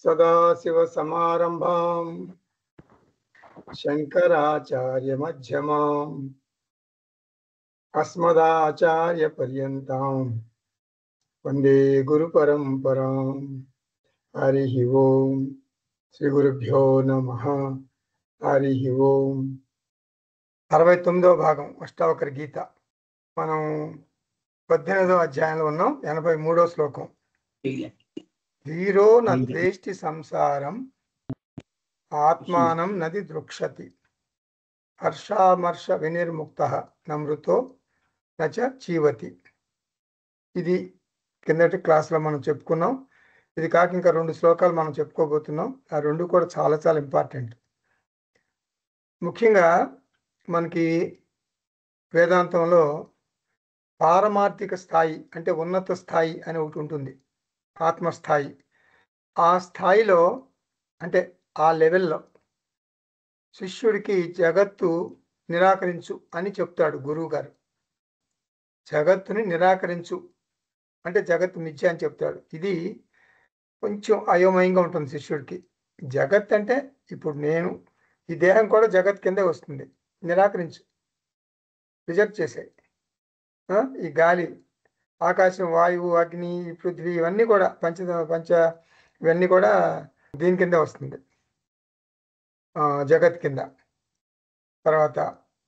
सदाशिवसमारम्भां शङ्कराचार्यमध्यमाम् अस्मदाचार्यपर्यन्तां वन्दे गुरुपरम्पराम्। हरिः ओं శ్రీగురుభ్యో నమః. హరిః ఓం. 69వ భాగం అష్టావకర గీత. మనం 18వ అధ్యాయంలో ఉన్నాం. 83వ శ్లోకం. ధీరో నద్వేష్టి సంసారం ఆత్మానం నది దృక్షతి హర్షామర్ష వినిర్ముక్తః నమృతో నచ జీవతి. ఇది కిందటి క్లాస్లో మనం చెప్పుకున్నాం. ఇది కాక ఇంకా 2 శ్లోకాలు మనం చెప్పుకోబోతున్నాం. ఆ 2 కూడా చాలా చాలా ఇంపార్టెంట్. ముఖ్యంగా మనకి వేదాంతంలో పారమార్థిక స్థాయి అంటే ఉన్నత స్థాయి అని ఒకటి ఉంటుంది, ఆత్మస్థాయి. ఆ స్థాయిలో అంటే ఆ లెవెల్లో శిష్యుడికి జగత్తు నిరాకరించు అని చెప్తాడు గురువు గారు. జగత్తుని నిరాకరించు అంటే జగత్తు మిథ్య అని చెప్తాడు. ఇది కొంచెం అయోమయంగా ఉంటుంది శిష్యుడికి. జగత్ అంటే ఇప్పుడు నేను, ఈ దేహం కూడా జగత్ కిందే వస్తుంది. నిరాకరించు, రిజెక్ట్ చేసాయి. ఈ గాలి, ఆకాశం, వాయువు, అగ్ని, పృథ్వీ ఇవన్నీ కూడా పంచ ఇవన్నీ కూడా దీని కిందే వస్తుంది, జగత్ కింద. తర్వాత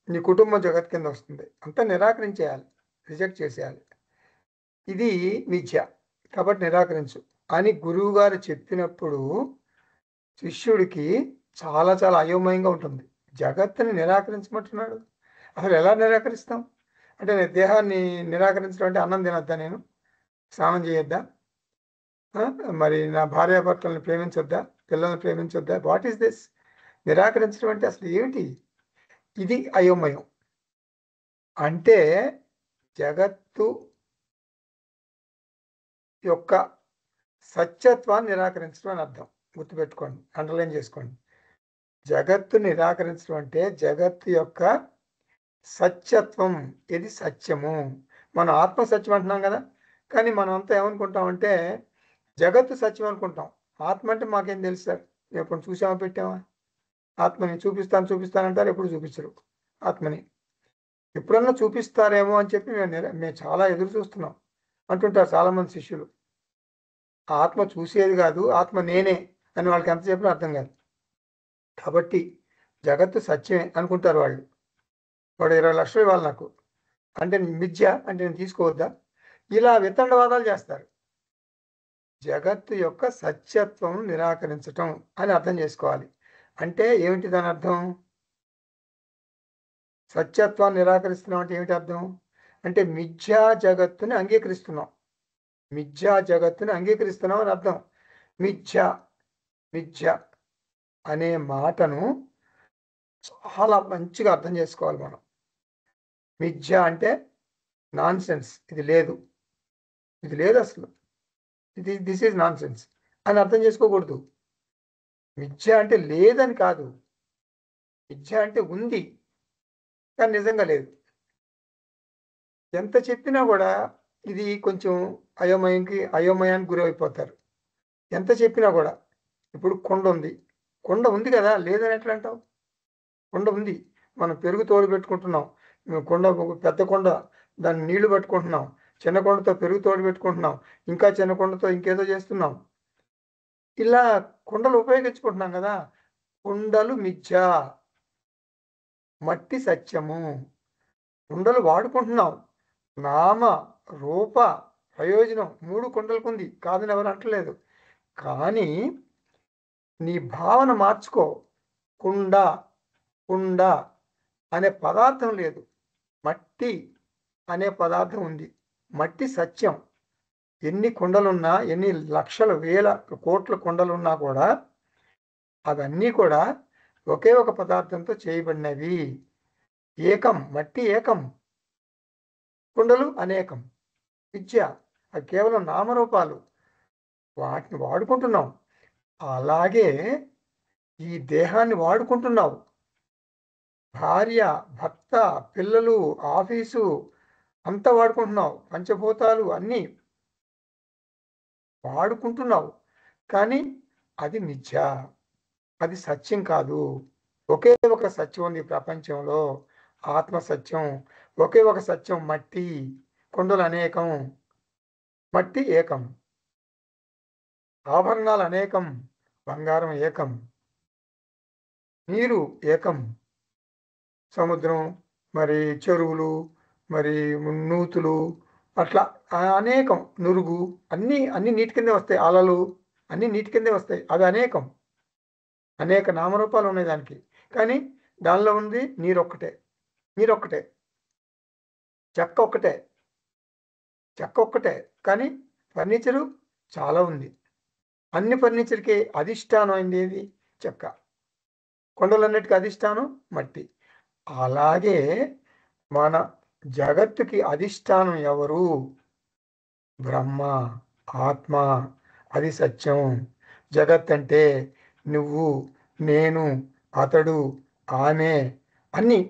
నీ కుటుంబం జగత్ కింద వస్తుంది. అంతా నిరాకరించేయాలి, రిజెక్ట్ చేసేయాలి. ఇది మిథ్య కాబట్టి నిరాకరించు అని గురువు గారు చెప్పినప్పుడు శిష్యుడికి చాలా చాలా అయోమయంగా ఉంటుంది. జగత్తుని నిరాకరించమంటున్నాడు, అసలు ఎలా నిరాకరిస్తాం? అంటే నేను దేహాన్ని నిరాకరించడం అంటే అన్నం తినొద్దా, నేను స్నానం చేయొద్దా, మరి నా భార్యాభర్తలను ప్రేమించొద్దా, పిల్లల్ని ప్రేమించొద్దా? What is this? నిరాకరించడం అంటే అసలు ఏమిటి? ఇది అయోమయం. అంటే జగత్తు యొక్క సత్యత్వాన్ని నిరాకరించడం అని అర్థం. గుర్తుపెట్టుకోండి, అండర్లైన్ చేసుకోండి. జగత్తు నిరాకరించడం అంటే జగత్తు యొక్క సత్యత్వం, ఇది సత్యము. మనం ఆత్మ సత్యం అంటున్నాం కదా, కానీ మనం అంతా ఏమనుకుంటామంటే జగత్తు సత్యం అనుకుంటాం. ఆత్మ అంటే మాకేం తెలుసు సార్, ఎప్పుడు చూసామా, పెట్టామా? ఆత్మని చూపిస్తానంటారు, ఎప్పుడు చూపించరు ఆత్మని. ఎప్పుడన్నా చూపిస్తారేమో అని చెప్పి మేము చాలా ఎదురు చూస్తున్నాం అంటుంటారు చాలామంది శిష్యులు. ఆత్మ చూసేది కాదు, ఆత్మ నేనే అని వాళ్ళకి ఎంత చెప్పినా అర్థం కాదు. కాబట్టి జగత్తు సత్యమే అనుకుంటారు వాళ్ళు. వాడు 20 లక్షలు ఇవ్వాలి నాకు అంటే మిథ్య అంటే నేను తీసుకోవద్దా? ఇలా వితండవాదాలు చేస్తారు. జగత్తు యొక్క సత్యత్వం నిరాకరించటం అని అర్థం చేసుకోవాలి. అంటే ఏమిటి దాని అర్థం? సత్యత్వాన్ని నిరాకరిస్తున్నాం అంటే ఏమిటి అర్థం? అంటే మిథ్యా జగత్తుని అంగీకరిస్తున్నాం, మిథ్యా జగత్తుని అంగీకరిస్తున్నాం అని అర్థం. మిథ్య అనే మాటను చాలా మంచిగా అర్థం చేసుకోవాలి మనం. మిథ్య అంటే నాన్ సెన్స్, ఇది లేదు అసలు, దిస్ ఈజ్ నాన్ సెన్స్ అని అర్థం చేసుకోకూడదు. మిథ్య అంటే లేదని కాదు, మిథ్య అంటే ఉంది కానీ నిజంగా లేదు. ఎంత చెప్పినా కూడా ఇది కొంచెం అయోమయానికి గురైపోతారు. ఎంత చెప్పినా కూడా. ఇప్పుడు కొండ ఉంది కదా, లేదని ఎట్లా అంటావు? కొండ ఉంది, మనం పెరుగు తోడు పెట్టుకుంటున్నాం. పెద్ద కొండ, దాన్ని నీళ్లు పట్టుకుంటున్నాం. చిన్న కొండతో పెరుగు తోడు పెట్టుకుంటున్నాం. ఇంకా చిన్న కొండతో ఇంకేదో చేస్తున్నాం. ఇలా కొండలు ఉపయోగించుకుంటున్నాం కదా. కుండలు మిథ్య, మట్టి సత్యము. కుండలు వాడుకుంటున్నాం, నామ రూప ప్రయోజనం 3 కుండలకుంది, కాదని ఎవరు అంటలేదు. కానీ నీ భావన మార్చుకో. కుండ అనే పదార్థం లేదు, మట్టి అనే పదార్థం ఉంది. మట్టి సత్యం. ఎన్ని కుండలున్నా, ఎన్ని లక్షల వేల కోట్ల కుండలున్నా కూడా అవన్నీ కూడా ఒకే ఒక పదార్థంతో చేయబడినవి. ఏకం, మట్టి ఏకం, కుండలు అనేకం. విద్య అది కేవలం నామరూపాలు, వాటిని వాడుకుంటున్నాం. అలాగే ఈ దేహాన్ని వాడుకుంటున్నావు. భార్య, భర్త, పిల్లలు, ఆఫీసు అంతా వాడుకుంటున్నావు. పంచభూతాలు అన్నీ వాడుకుంటున్నావు. కానీ అది మిథ్య, అది సత్యం కాదు. ఒకే ఒక సత్యం ఉంది ప్రపంచంలో, ఆత్మ సత్యం. ఒకే ఒక సత్యం మట్టి, కొండలు అనేకం, మట్టి ఏకం, ఆభరణాలు అనేకం, బంగారం ఏకం, నీరు ఏకం, సముద్రం, మరి చెరువులు, మరి నూతులు, అట్లా అనేకం, నురుగు, అన్ని నీటి కిందే వస్తాయి. అలలు అన్ని నీటి కిందే వస్తాయి. అవి అనేకం, అనేక నామరూపాలు ఉన్నాయి దానికి. కానీ దానిలో ఉంది నీరొక్కటే, నీరొక్కటే, చెక్క ఒక్కటే, చెక్క ఒక్కటే. కానీ ఫర్నిచరు చాలా ఉంది. అన్ని ఫర్నిచర్కి అధిష్టానం అయింది ఏది? చెక్క. కొండలన్నిటికీ అధిష్టానం మట్టి. అలాగే మన జగత్తుకి అధిష్టానం ఎవరు? బ్రహ్మ, ఆత్మ. అది సత్యం. జగత్ అంటే నువ్వు, నేను, అతడు, ఆమె, అన్ని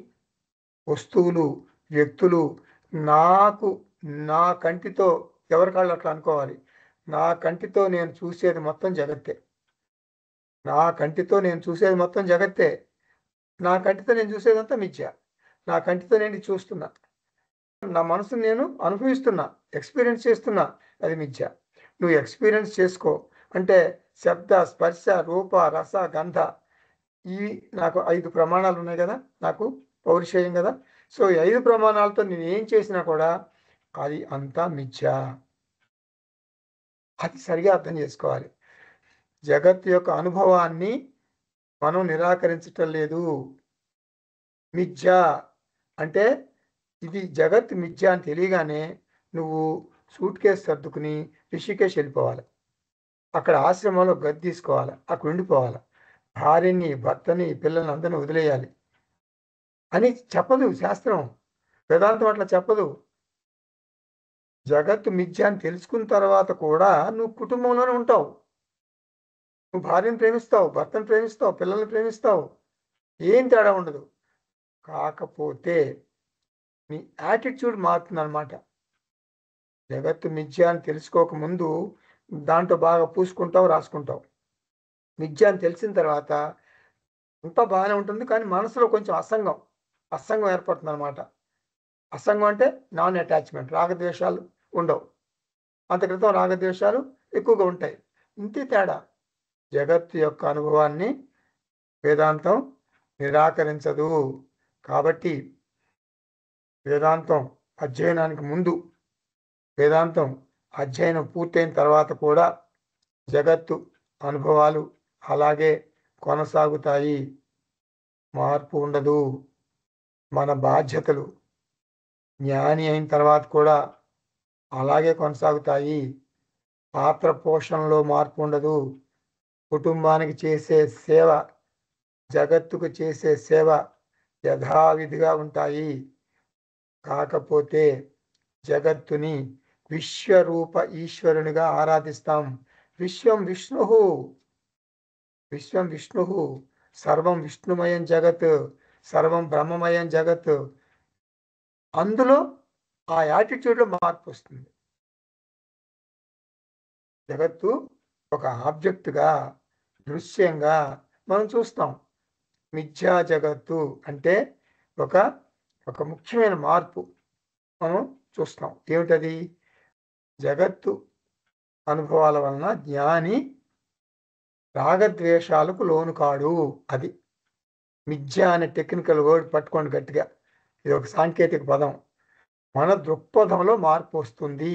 వస్తువులు, వ్యక్తులు. నాకు నా కంటితో, ఎవరి కాళ్ళు అట్లా అనుకోవాలి, నా కంటితో నేను చూసేది మొత్తం జగత్తే. నా కంటితో నేను చూసేది మొత్తం జగత్తే. నా కంటితో నేను చూసేదంతా మిథ్య. నా కంటితో నేను చూస్తున్నా, నా మనసుని నేను అనుభవిస్తున్నా, ఎక్స్పీరియన్స్ చేస్తున్నా, అది మిథ్య. నువ్వు ఎక్స్పీరియన్స్ చేసుకో అంటే శబ్ద, స్పర్శ, రూప, రస, గంధ, ఇవి నాకు 5 ప్రమాణాలు ఉన్నాయి కదా, నాకు పౌరుషేయం కదా. సో ఈ 5 ప్రమాణాలతో నేను ఏం చేసినా కూడా అది అంతా మిథ్య. అది సరిగా అర్థం చేసుకోవాలి. జగత్తు యొక్క అనుభవాన్ని మనం నిరాకరించటం లేదు. మిథ్య అంటే ఇది జగత్ మిథ్య అని తెలియగానే నువ్వు సూట్ కేసు సర్దుకుని రిషికేశ్ వెళ్ళిపోవాలి. అక్కడ ఆశ్రమంలో గది తీసుకోవాలి, అక్కడ ఉండిపోవాలి. భార్యని, భర్తని, పిల్లల్ని అందరిని వదిలేయాలి అని చెప్పదు శాస్త్రం. వేదాంతం అట్లా చెప్పదు. జగత్తు మిథ్య అని తెలుసుకున్న తర్వాత కూడా నువ్వు కుటుంబంలోనే ఉంటావు. నువ్వు భార్యను ప్రేమిస్తావు, భర్తను ప్రేమిస్తావు, పిల్లల్ని ప్రేమిస్తావు, ఏం తేడా ఉండదు. కాకపోతే నీ యాటిట్యూడ్ మారుతుంది అనమాట. జగత్తు మిథ్య అని తెలుసుకోకముందు దాంట్లో బాగా పూసుకుంటావు, రాసుకుంటావు. మిథ్య అని తెలిసిన తర్వాత అంతా బాగానే ఉంటుంది, కానీ మనసులో కొంచెం అసంగం ఏర్పడుతుంది అనమాట. అసంగం అంటే నాన్ అటాచ్మెంట్, రాగద్వేషాలు ఉండవు. అంత క్రితం రాగద్వేషాలు ఎక్కువగా ఉంటాయి. ఇంతే తేడా. జగత్తు యొక్క అనుభవాన్ని వేదాంతం నిరాకరించదు. కాబట్టి వేదాంతం అధ్యయనానికి ముందు, వేదాంతం అధ్యయనం పూర్తయిన తర్వాత కూడా జగత్తు అనుభవాలు అలాగే కొనసాగుతాయి, మార్పు ఉండదు. మన బాధ్యతలు జ్ఞాని అయిన తర్వాత కూడా అలాగే కొనసాగుతాయి. పాత్ర పోషణలో మార్పు ఉండదు. కుటుంబానికి చేసే సేవ, జగత్తుకు చేసే సేవ యథావిధిగా ఉంటాయి. కాకపోతే జగత్తుని విశ్వరూప ఈశ్వరునిగా ఆరాధిస్తాం. విశ్వం విష్ణు, విశ్వం విష్ణు, సర్వం విష్ణుమయం జగత్, సర్వం బ్రహ్మమయం జగత్. అందులో ఆ యాటిట్యూడ్లో మార్పు వస్తుంది. జగత్తు ఒక ఆబ్జెక్టుగా, దృశ్యంగా మనం చూస్తాం. మిథ్యా జగత్తు అంటే ఒక ముఖ్యమైన మార్పు మనం చూస్తాం. ఏమిటది? జగత్తు అనుభవాల వలన జ్ఞాని రాగద్వేషాలకు లోను కాడు. అది మిథ్య అనే టెక్నికల్ వర్డ్ పట్టుకోండి గట్టిగా. ఇది ఒక సాంకేతిక పదం. మన దృక్పథంలో మార్పు వస్తుంది,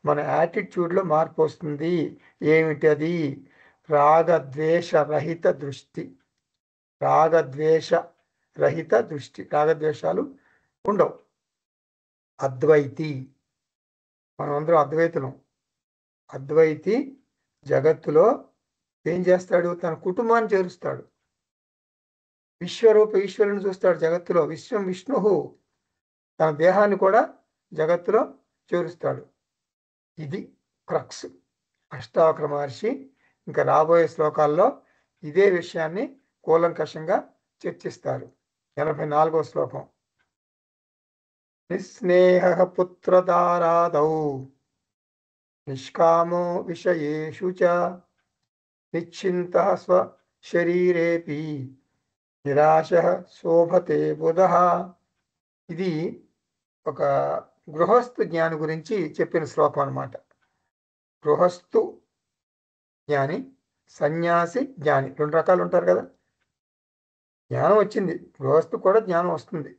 మన యాటిట్యూడ్లో మార్పు వస్తుంది. ఏమిటి అది? రాగద్వేష రహిత దృష్టి. రాగద్వేష రహిత దృష్టి, రాగద్వేషాలు ఉండవు. అద్వైతి, మనమందరం అద్వైతులం. అద్వైతి జగత్తులో ఏం చేస్తాడు? తన కుటుంబాన్ని చేరుస్తాడు. విశ్వరూప ఈశ్వరుని చూస్తాడు జగత్తులో. విశ్వం విష్ణు, తన దేహాన్ని కూడా జగత్తులో చేరుస్తాడు. ఇది క్రక్స్. అష్టావక్ర మహర్షి ఇంకా రాబోయే శ్లోకాల్లో ఇదే విషయాన్ని కూలంకషంగా చర్చిస్తారు. 84వ శ్లోకం. నిస్నేహ పుత్రదారాదౌ నిష్కామో విషయేషు చ నిశ్చింత స్వ శరీరేపి నిరాశ శోభతే బుధః. ఇది ఒక గృహస్థు జ్ఞాని గురించి చెప్పిన శ్లోకం అన్నమాట. గృహస్థు జ్ఞాని, సన్యాసి జ్ఞాని, 2 రకాలు ఉంటారు కదా. జ్ఞానం వచ్చింది, గృహస్థు కూడా జ్ఞానం వస్తుంది,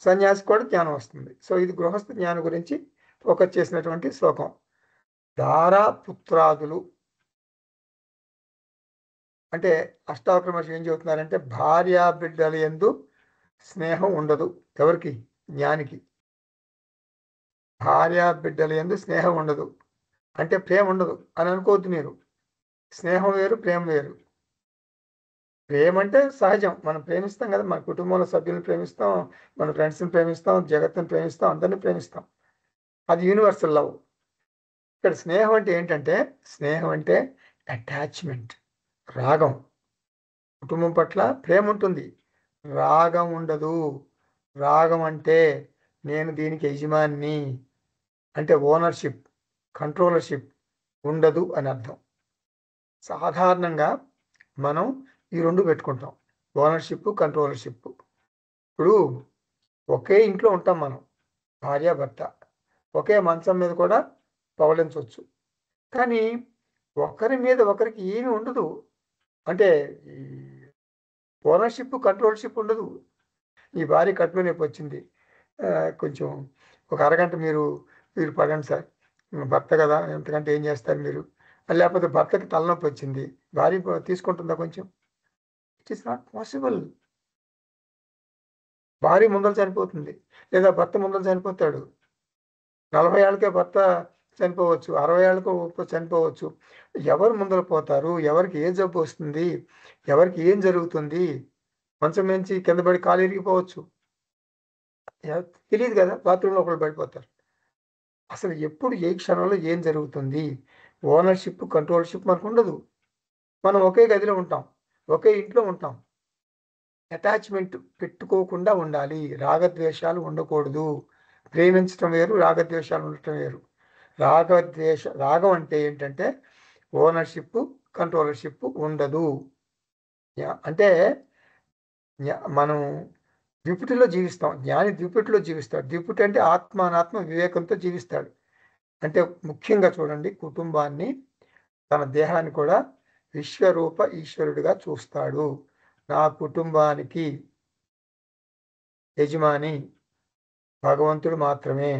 సన్యాసి కూడా జ్ఞానం వస్తుంది. సో ఇది గృహస్థ జ్ఞానం గురించి ఫోకస్ చేసినటువంటి శ్లోకం. దారా పుత్రాదులు అంటే అష్టావక్ర మహర్షి ఏం చెబుతున్నారంటే, భార్యా బిడ్డల యందు స్నేహం ఉండదు. ఎవరికి? జ్ఞానికి. భార్యా బిడ్డల యందు స్నేహం ఉండదు అంటే ప్రేమ ఉండదు అని అనుకోవద్దు మీరు. స్నేహం వేరు, ప్రేమ వేరు. ప్రేమ అంటే సహజం, మనం ప్రేమిస్తాం కదా, మన కుటుంబంలో సభ్యులను ప్రేమిస్తాం, మన ఫ్రెండ్స్ని ప్రేమిస్తాం, జగత్తుని ప్రేమిస్తాం, అందరినీ ప్రేమిస్తాం. అది యూనివర్సల్ లవ్. ఇక్కడ స్నేహం అంటే ఏంటంటే, స్నేహం అంటే అటాచ్మెంట్, రాగం. కుటుంబం పట్ల ప్రేమ ఉంటుంది, రాగం ఉండదు. రాగం అంటే నేను దీనికి యజమాని అంటే ఓనర్షిప్, కంట్రోలర్షిప్ ఉండదు అని అర్థం. సాధారణంగా మనం ఈ 2 పెట్టుకుంటాం, ఓనర్షిప్, కంట్రోలర్షిప్. ఇప్పుడు ఒకే ఇంట్లో ఉంటాం మనం, భార్యాభర్త, ఒకే మంచం మీద కూడా పవలించవచ్చు. కానీ ఒకరి మీద ఒకరికి ఏమీ ఉండదు. అంటే ఈ ఓనర్షిప్, కంట్రోలర్షిప్ ఉండదు. ఈ భార్య కడుపులో నొప్పి వచ్చింది, కొంచెం ఒక అరగంట మీరు పడండి సార్, భర్త కదా, ఎంతకంటే ఏం చేస్తారు మీరు. లేకపోతే భర్తకి తలనొప్పి వచ్చింది, భార్య తీసుకుంటుందా కొంచెం? It is not possible. భార్య ముందర చనిపోతుంది, లేదా భర్త ముందర చనిపోతాడు. 40 ఏళ్ళకే భర్త చనిపోవచ్చు, 60 ఏళ్ళకు చనిపోవచ్చు. ఎవరు ముందర పోతారు? ఎవరికి ఏ జబ్బు వస్తుంది? ఎవరికి ఏం జరుగుతుంది? మంచం నుంచి కింద పడి కాలు ఇరిగిపోవచ్చు, తెలియదు కదా. బాత్రూంలో ఒకళ్ళు పడిపోతారు. అసలు ఎప్పుడు ఏ క్షణంలో ఏం జరుగుతుంది? ఓనర్షిప్, కంట్రోల్షిప్ మనకు ఉండదు. మనం ఒకే గదిలో ఉంటాం, ఒకే ఇంట్లో ఉంటాం. అటాచ్మెంట్ పెట్టుకోకుండా ఉండాలి. రాగద్వేషాలు ఉండకూడదు. ప్రేమించటం వేరు, రాగద్వేషాలు ఉండటం వేరు. రాగం అంటే ఏంటంటే ఓనర్షిప్, కంట్రోలర్షిప్ ఉండదు. అంటే మనం ద్విపుటిలో జీవిస్తాం, జ్ఞాని ద్విపుటిలో జీవిస్తాడు. ద్విపుటి అంటే ఆత్మ, అనాత్మ వివేకంతో జీవిస్తాడు. అంటే ముఖ్యంగా చూడండి, కుటుంబాన్ని, తన దేహాన్ని కూడా విశ్వరూప ఈశ్వరుడిగా చూస్తాడు. నా కుటుంబానికి యజమాని భగవంతుడు మాత్రమే.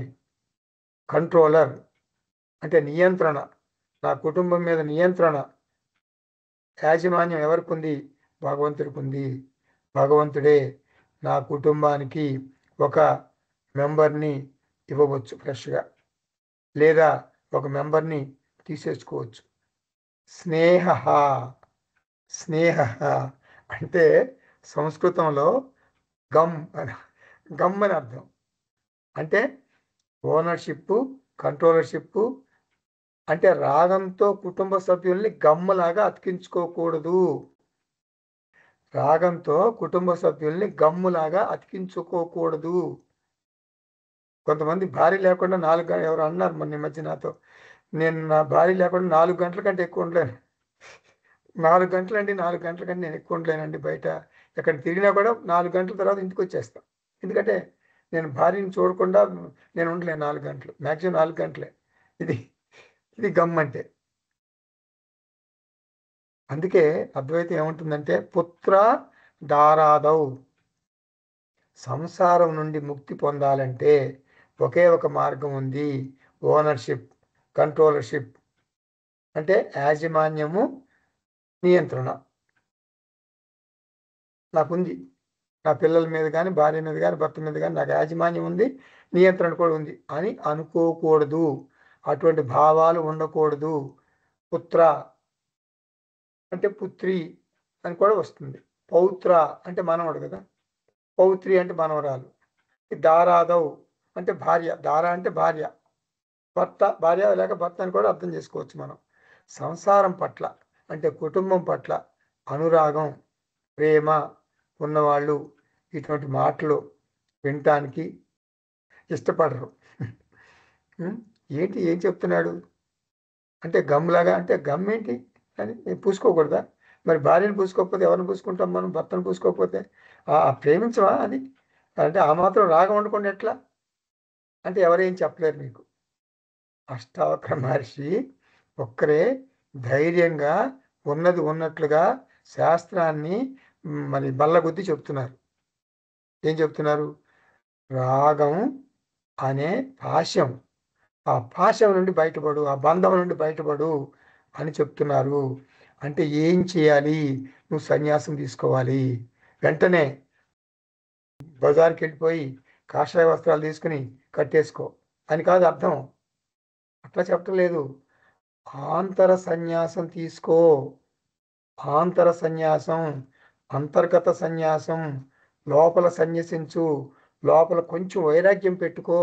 కంట్రోలర్ అంటే నియంత్రణ, నా కుటుంబం మీద నియంత్రణ, యాజమాన్యం ఎవరికి ఉంది? భగవంతుడికి ఉంది. భగవంతుడే నా కుటుంబానికి ఒక మెంబర్ని ఇవ్వవచ్చు ఫ్రెష్గా, లేదా ఒక మెంబర్ని తీసేసుకోవచ్చు. స్నేహ, స్నేహ అంటే సంస్కృతంలో గమ్ అని అర్థం. అంటే ఓనర్షిప్, కంట్రోలర్షిప్ అంటే రాగంతో కుటుంబ సభ్యుల్ని గమ్ములాగా అతికించుకోకూడదు. రాగంతో కుటుంబ సభ్యుల్ని గమ్ములాగా అతికించుకోకూడదు. కొంతమంది భార్య లేకుండా 4 ఎవరు అన్నారు మొన్న ఈ మధ్య నాతో, నేను నా భార్య లేకుండా 4 గంటల కంటే ఎక్కువ ఉండలేను. 4 గంటలండి, 4 గంటల కంటే నేను ఎక్కువ ఉండలేనండి. బయట ఎక్కడ తిరిగినా కూడా 4 గంటల తర్వాత ఇంటికి వచ్చేస్తాను. ఎందుకంటే నేను భార్యని చూడకుండా నేను ఉండలేను 4 గంటలు, మ్యాక్సిమం 4 గంటలే. ఇది గమ్మంటే. అందుకే అద్వైతం ఏముంటుందంటే, పుత్ర దారాదౌ, సంసారం నుండి ముక్తి పొందాలంటే ఒకే ఒక మార్గం ఉంది, ఓనర్షిప్, కంట్రోలర్షిప్ అంటే యాజమాన్యము, నియంత్రణ. నాకుంది, నా పిల్లల మీద కానీ, భార్య మీద కానీ, భర్త మీద కానీ నాకు యాజమాన్యం ఉంది, నియంత్రణ కూడా ఉంది అని అనుకోకూడదు. అటువంటి భావాలు ఉండకూడదు. పుత్ర అంటే పుత్రి అని కూడా వస్తుంది. పౌత్ర అంటే మనవడు కదా, పౌత్రి అంటే మనవరాలు. దారాదౌ అంటే భార్య, దార అంటే భార్య, భర్త, భార్య లేక భర్త అని కూడా అర్థం చేసుకోవచ్చు మనం. సంసారం పట్ల అంటే కుటుంబం పట్ల అనురాగం, ప్రేమ ఉన్నవాళ్ళు ఇటువంటి మాటలు వినటానికి ఇష్టపడరు. ఏం చెప్తున్నాడు అంటే గమ్లాగా, అంటే గమ్ ఏంటి? అని పూసుకోకూడదా? మరి భార్యను పూసుకోకపోతే ఎవరిని పూసుకుంటాం మనం? భర్తను పూసుకోకపోతే ప్రేమించవా అని అంటే ఆ మాత్రం రాగం వండుకోండి ఎట్లా అంటే ఎవరేం చెప్పలేరు మీకు. అష్టావక్ర మహర్షి ఒక్కరే ధైర్యంగా ఉన్నది ఉన్నట్లుగా శాస్త్రాన్ని మరి బల్లగుద్ది చెప్తున్నారు. ఏం చెప్తున్నారు? రాగం అనే పాశం, ఆ పాశం నుండి బయటపడు, ఆ బంధం నుండి బయటపడు అని చెప్తున్నారు. అంటే ఏం చేయాలి? నువ్వు సన్యాసం తీసుకోవాలి. వెంటనే బజార్కి వెళ్ళిపోయి కాషాయ వస్త్రాలు తీసుకుని కట్టేసుకో అని కాదు అర్థం. అట్లా చెప్పటం లేదు. ఆంతర సన్యాసం తీసుకో. ఆంతర సన్యాసం, అంతర్గత సన్యాసం, లోపల సన్యసించు. లోపల కొంచెం వైరాగ్యం పెట్టుకో.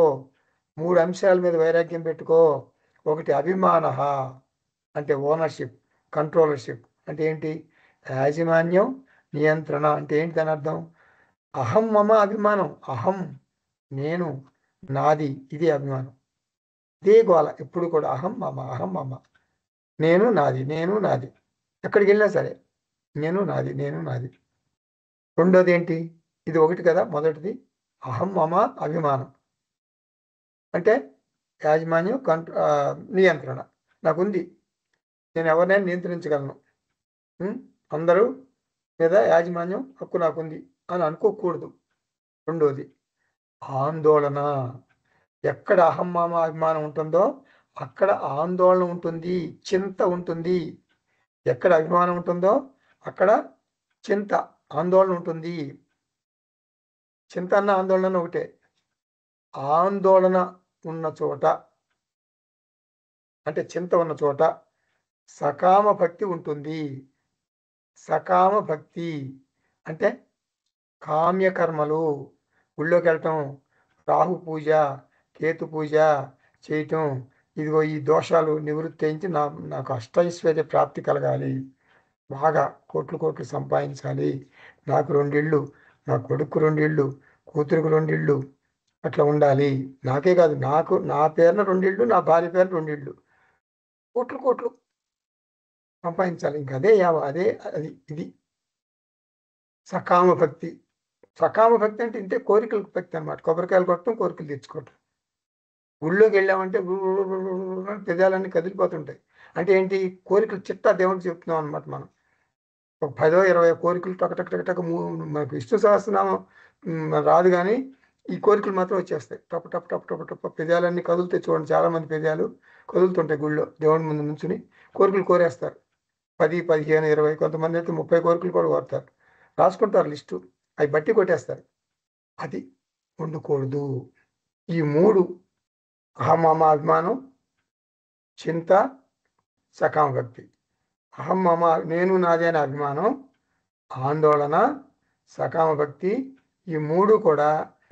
3 అంశాల మీద వైరాగ్యం పెట్టుకో. ఒకటి అభిమాన అంటే ఓనర్షిప్, కంట్రోలర్షిప్ అంటే ఏంటి? యాజమాన్యం, నియంత్రణ అంటే ఏంటి దాని అర్థం? అహం మమ అభిమానం. అహం నేను, నాది, ఇది అభిమానం. ఇదే గోల ఎప్పుడు కూడా. అహం మమ, అహం మమ, నేను నాది, నేను నాది. ఎక్కడికి వెళ్ళినా సరే నేను నాది, నేను నాది. రెండోది ఏంటి? ఇది ఒకటి కదా. మొదటిది అహం మమ అభిమానం అంటే యాజమాన్యం, నియంత్రణ నాకుంది. నేను ఎవరినైనా నియంత్రించగలను. అందరూ మీద యాజమాన్యం హక్కు నాకుంది అని అనుకోకూడదు. రెండోది ఆందోళన. ఎక్కడ అహం మమ అభిమానం ఉంటుందో అక్కడ ఆందోళన ఉంటుంది, చింత ఉంటుంది. ఎక్కడ అభిమానం ఉంటుందో అక్కడ చింత, ఆందోళన ఉంటుంది. చింత అన్న ఆందోళన ఒకటే. ఆందోళన ఉన్న చోట అంటే చింత ఉన్న చోట సకామ భక్తి ఉంటుంది. సకామ భక్తి అంటే కామ్యకర్మలు, గుళ్ళోకి వెళ్ళటం, రాహు పూజ, కేతు పూజ చేయటం, ఇదిగో ఈ దోషాలు నివృత్తి అయించి నాకు అష్టైశ్వర్య ప్రాప్తి కలగాలి, బాగా కోట్లు కోట్లు సంపాదించాలి, నాకు 2 ఇళ్ళు, నా కొడుకు 2 ఇళ్ళు, కూతురుకు 2 ఇళ్ళు అట్లా ఉండాలి. నాకే కాదు, నాకు నా పేరున 2 ఇళ్ళు, నా భార్య పేరున 2 ఇళ్ళు, కోట్లు కోట్లు సంపాదించాలి. ఇంక అదే అదే అది ఇది సకామ భక్తి. సకామ భక్తి అంటే ఇంతే కోరికల భక్తి అనమాట. కొబ్బరికాయలు కొట్టడం, కోరికలు తెచ్చుకోవటం. గుళ్ళోకి వెళ్ళామంటే పెదాలన్నీ కదిలిపోతుంటాయి. అంటే ఏంటి? కోరికలు చిట్టా దేవుడికి చెప్తున్నాం అనమాట మనం. ఒక 10 20 కోరికలు టక టక టక మనకు విష్ణు సహస్రనామం రాదు కానీ ఈ కోరికలు మాత్రం వచ్చేస్తాయి. టప టప టప టప టప పెదాలన్నీ కదులుతాయి. చూడండి, చాలా మంది పెదాలు కదులుతుంటాయి గుళ్ళో దేవుడి ముందు నుంచుని కోరికలు కోరేస్తారు. 10 15 20, కొంతమంది అయితే 30 కోరికలు కూడా కోరుతారు. రాసుకుంటారు లిస్టు, అవి బట్టి కొట్టేస్తారు. అది ఉండకూడదు. ఈ 3 అహం మమ అభిమానం, చింత, సకామ భక్తి. అహం మమ నేను నాది అనే అభిమానం, ఆందోళన, సకామ భక్తి, ఈ 3 కూడా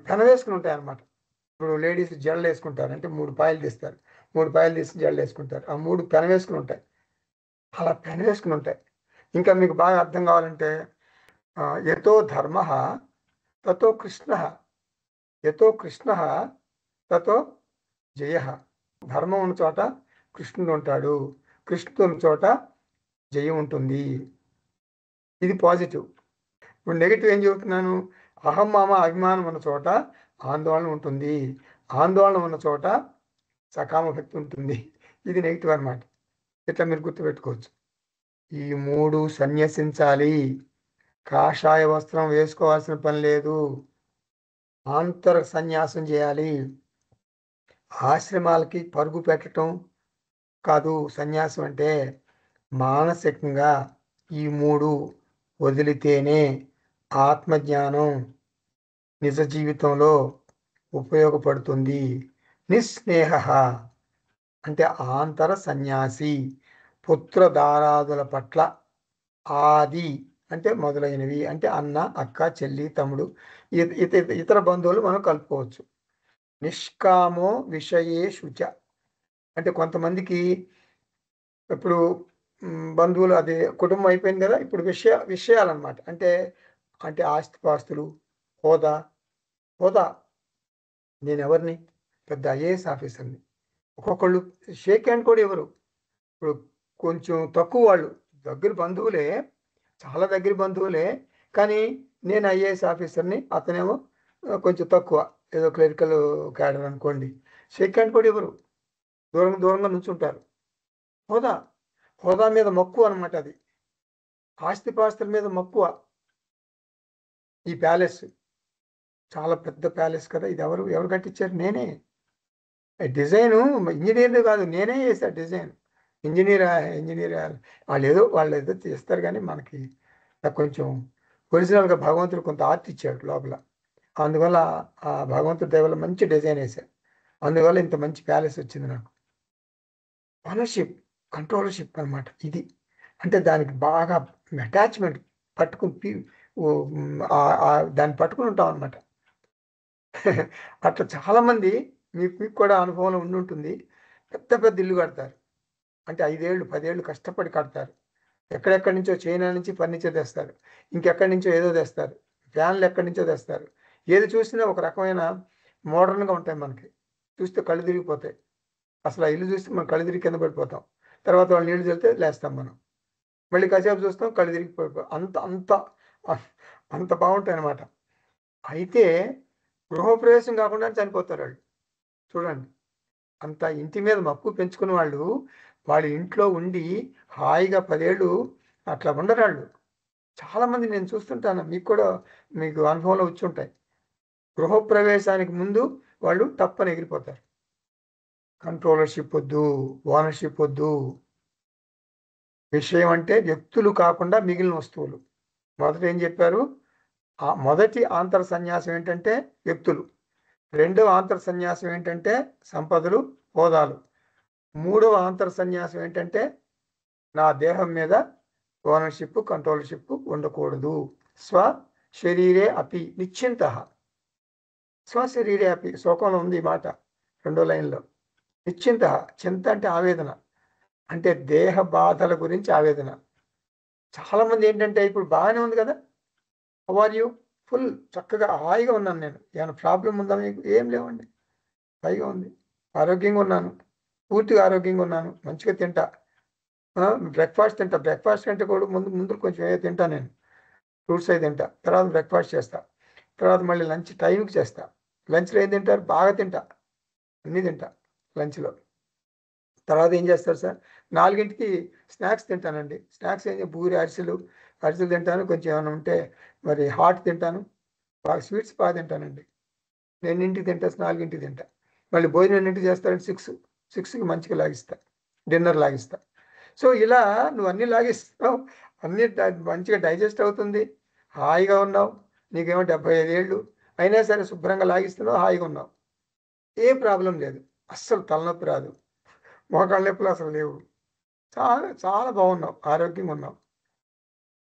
పెనవేసుకుని ఉంటాయి అన్నమాట. ఇప్పుడు లేడీస్ జడలు వేసుకుంటారు అంటే 3 పాయలు తీస్తారు, 3 పాయలు తీసి జడలు వేసుకుంటారు. ఆ 3 పెనవేసుకుని ఉంటాయి. అలా పెనవేసుకుని ఉంటాయి. ఇంకా మీకు బాగా అర్థం కావాలంటే యతో ధర్మ తతో కృష్ణ, యతో కృష్ణ తతో జయ. ధర్మం ఉన్న చోట కృష్ణుడు ఉంటాడు, కృష్ణుడు ఉన్న చోట జయం ఉంటుంది. ఇది పాజిటివ్. ఇప్పుడు నెగిటివ్ ఏం చెబుతున్నాను? అహం మామ అభిమానం ఉన్న చోట ఆందోళన ఉంటుంది, ఆందోళన ఉన్న చోట సకామ భక్తి ఉంటుంది. ఇది నెగిటివ్ అన్నమాట. ఇట్లా మీరు గుర్తుపెట్టుకోవచ్చు. ఈ 3 సన్యసించాలి. కాషాయ వస్త్రం వేసుకోవాల్సిన పని లేదు. ఆంతర సన్యాసం చేయాలి. ఆశ్రమాలకి పరుగు పెట్టడం కాదు సన్యాసం అంటే. మానసికంగా ఈ 3 వదిలితేనే ఆత్మజ్ఞానం నిజ జీవితంలో ఉపయోగపడుతుంది. నిస్నేహ అంటే ఆంతర సన్యాసి. పుత్రధారాదుల పట్ల ఆది అంటే మొదలైనవి అంటే అన్న, అక్క, చెల్లి, తమ్ముడు, ఇతర బంధువులు మనం కలుపుకోవచ్చు. నిష్కామో విషయే శుచ అంటే కొంతమందికి ఇప్పుడు బంధువులు అదే కుటుంబం అయిపోయింది కదా, ఇప్పుడు విషయాలన్నమాట. అంటే అంటే ఆస్తిపాస్తులు, హోదా. హోదా నేను ఎవరిని? పెద్ద ఐఏఎస్ ఆఫీసర్ని. ఒక్కొక్కళ్ళు షేక్ హ్యాండ్ కూడా ఇవ్వరు. ఇప్పుడు కొంచెం తక్కువ వాళ్ళు దగ్గర బంధువులే, చాలా దగ్గర బంధువులే. కానీ నేను ఐఏఎస్ ఆఫీసర్ని, అతనేమో కొంచెం తక్కువ, ఏదో క్లరికల్ క్యాడర్ అనుకోండి. షేక్ హ్యాండ్ కూడా ఇవ్వరు, దూరంగా దూరంగా నుంచుంటారు. హోదా, హోదా మీద మక్కువ అనమాట అది. ఆస్తిపాస్తుల మీద మక్కువ. ఈ ప్యాలెస్ చాలా పెద్ద ప్యాలెస్ కదా, ఇది ఎవరు కట్టించారు? నేనే. డిజైను ఇంజనీర్లు కాదు, నేనే చేశా డిజైన్. ఇంజనీర్ వాళ్ళు ఏదో చేస్తారు, కానీ మనకి నాకు కొంచెం ఒరిజినల్గా భగవంతుడు కొంత ఆర్ట్ ఇచ్చాడు లోపల. అందువల్ల ఆ భగవంతుడి దయ వల్ల మంచి డిజైన్ వేశాను. అందువల్ల ఇంత మంచి ప్యాలెస్ వచ్చింది నాకు. ఓనర్షిప్, కంట్రోలర్షిప్ అనమాట ఇది. అంటే దానికి బాగా అటాచ్మెంట్, పట్టుకుని దాన్ని పట్టుకుని ఉంటాం అనమాట. అట్లా చాలామంది, మీకు కూడా అనుభవంలో ఉండి ఉంటుంది. పెద్ద పెద్ద ఇల్లు కడతారు, అంటే 5 ఏళ్ళు 10 ఏళ్ళు కష్టపడి కడతారు. ఎక్కడెక్కడి నుంచో చైనా నుంచి ఫర్నిచర్ తెస్తారు, ఇంకెక్కడి నుంచో ఏదో తెస్తారు, ఫ్యాన్లు ఎక్కడి నుంచో తెస్తారు. ఏది చూసినా ఒక రకమైన మోడర్న్గా ఉంటాయి. మనకి చూస్తే కళ్ళు తిరిగిపోతాయి. అసలు ఆ ఇల్లు చూస్తే మనం కళ్ళు తిరిగి కింద పడిపోతాం. తర్వాత వాళ్ళు నీళ్లు చల్లితే లేస్తాం మనం. మళ్ళీ కాసేపు చూస్తాం, కళ్ళు తిరిగి పడిపోతాం. అంత అంత అంత బాగుంటాయి అన్నమాట. అయితే గృహప్రవేశం కాకుండా చనిపోతారు వాళ్ళు. చూడండి, అంత ఇంటి మీద మక్కువ పెంచుకున్న వాళ్ళు, వాళ్ళ ఇంట్లో ఉండి హాయిగా 10 ఏళ్ళు అట్లా ఉండరు వాళ్ళు. చాలామంది నేను చూస్తుంటాను, మీకు అనుభవంలో వచ్చి ఉంటాయి. గృహప్రవేశానికి ముందు వాళ్ళు తప్పని ఎగిరిపోతారు. కంట్రోలర్షిప్ వద్దు, ఓనర్షిప్ వద్దు. విషయం అంటే వ్యక్తులు కాకుండా మిగిలిన వస్తువులు. మొదట ఏం చెప్పారు? మొదటి ఆంతర సన్యాసం ఏంటంటే వ్యక్తులు. రెండవ ఆంతర సన్యాసం ఏంటంటే సంపదలు, హోదాలు. మూడవ ఆంతర సన్యాసం ఏంటంటే నా దేహం మీద ఓనర్షిప్, కంట్రోలర్షిప్ ఉండకూడదు. స్వ శరీరే అపి నిశ్చింత. స్వశరీరే అపి, శ్లోకంలో ఉంది ఈ మాట, 2వ లైన్లో. నిశ్చింత, చింత అంటే ఆవేదన, అంటే దేహ బాధల గురించి ఆవేదన. చాలామంది ఏంటంటే ఇప్పుడు బాగానే ఉంది కదా, హౌ ఆర్ యూ, ఫుల్ చక్కగా హాయిగా ఉన్నాను నేను, ఏమైనా ప్రాబ్లం ఉందా మీకు? ఏం లేవండి, హాయిగా ఉంది, ఆరోగ్యంగా ఉన్నాను, పూర్తిగా ఆరోగ్యంగా ఉన్నాను, మంచిగా తింటా, బ్రేక్ఫాస్ట్ తింటా. బ్రేక్ఫాస్ట్ కంటే కూడా ముందు కొంచెం ఏదో తింటా నేను, ఫ్రూట్స్ అవి తింటా, తర్వాత బ్రేక్ఫాస్ట్ చేస్తా, తర్వాత మళ్ళీ లంచ్ టైంకి చేస్తా. లంచ్లో ఏం తింటారు? బాగా తింటా, అన్నీ తింటా లంచ్లో. తర్వాత ఏం చేస్తారు సార్? 4ంటికి స్నాక్స్ తింటానండి. స్నాక్స్ ఏం పూరి, అరిసెలు తింటాను. కొంచెం ఏమైనా ఉంటే మరి హాట్ తింటాను. బాగా స్వీట్స్ బాగా తింటానండి. 2ంటికి తింటా, 4ంటికి తింటా. మళ్ళీ భోజనం ఎన్నింటికి చేస్తారంటే 6కి మంచిగా లాగిస్తా, డిన్నర్ లాగిస్తా. సో ఇలా నువ్వు అన్నీ లాగిస్తావు, అన్నీ మంచిగా డైజెస్ట్ అవుతుంది, హాయిగా ఉన్నావు. నీకేమో 75 ఏళ్ళు అయినా సరే శుభ్రంగా లాగిస్తున్నావు, హాయిగా ఉన్నావు, ఏ ప్రాబ్లం లేదు. అస్సలు తలనొప్పి రాదు, మోకాళ్ళ నొప్పులు అసలు లేవు. చాలా చాలా బాగున్నావు, ఆరోగ్యంగా ఉన్నావు,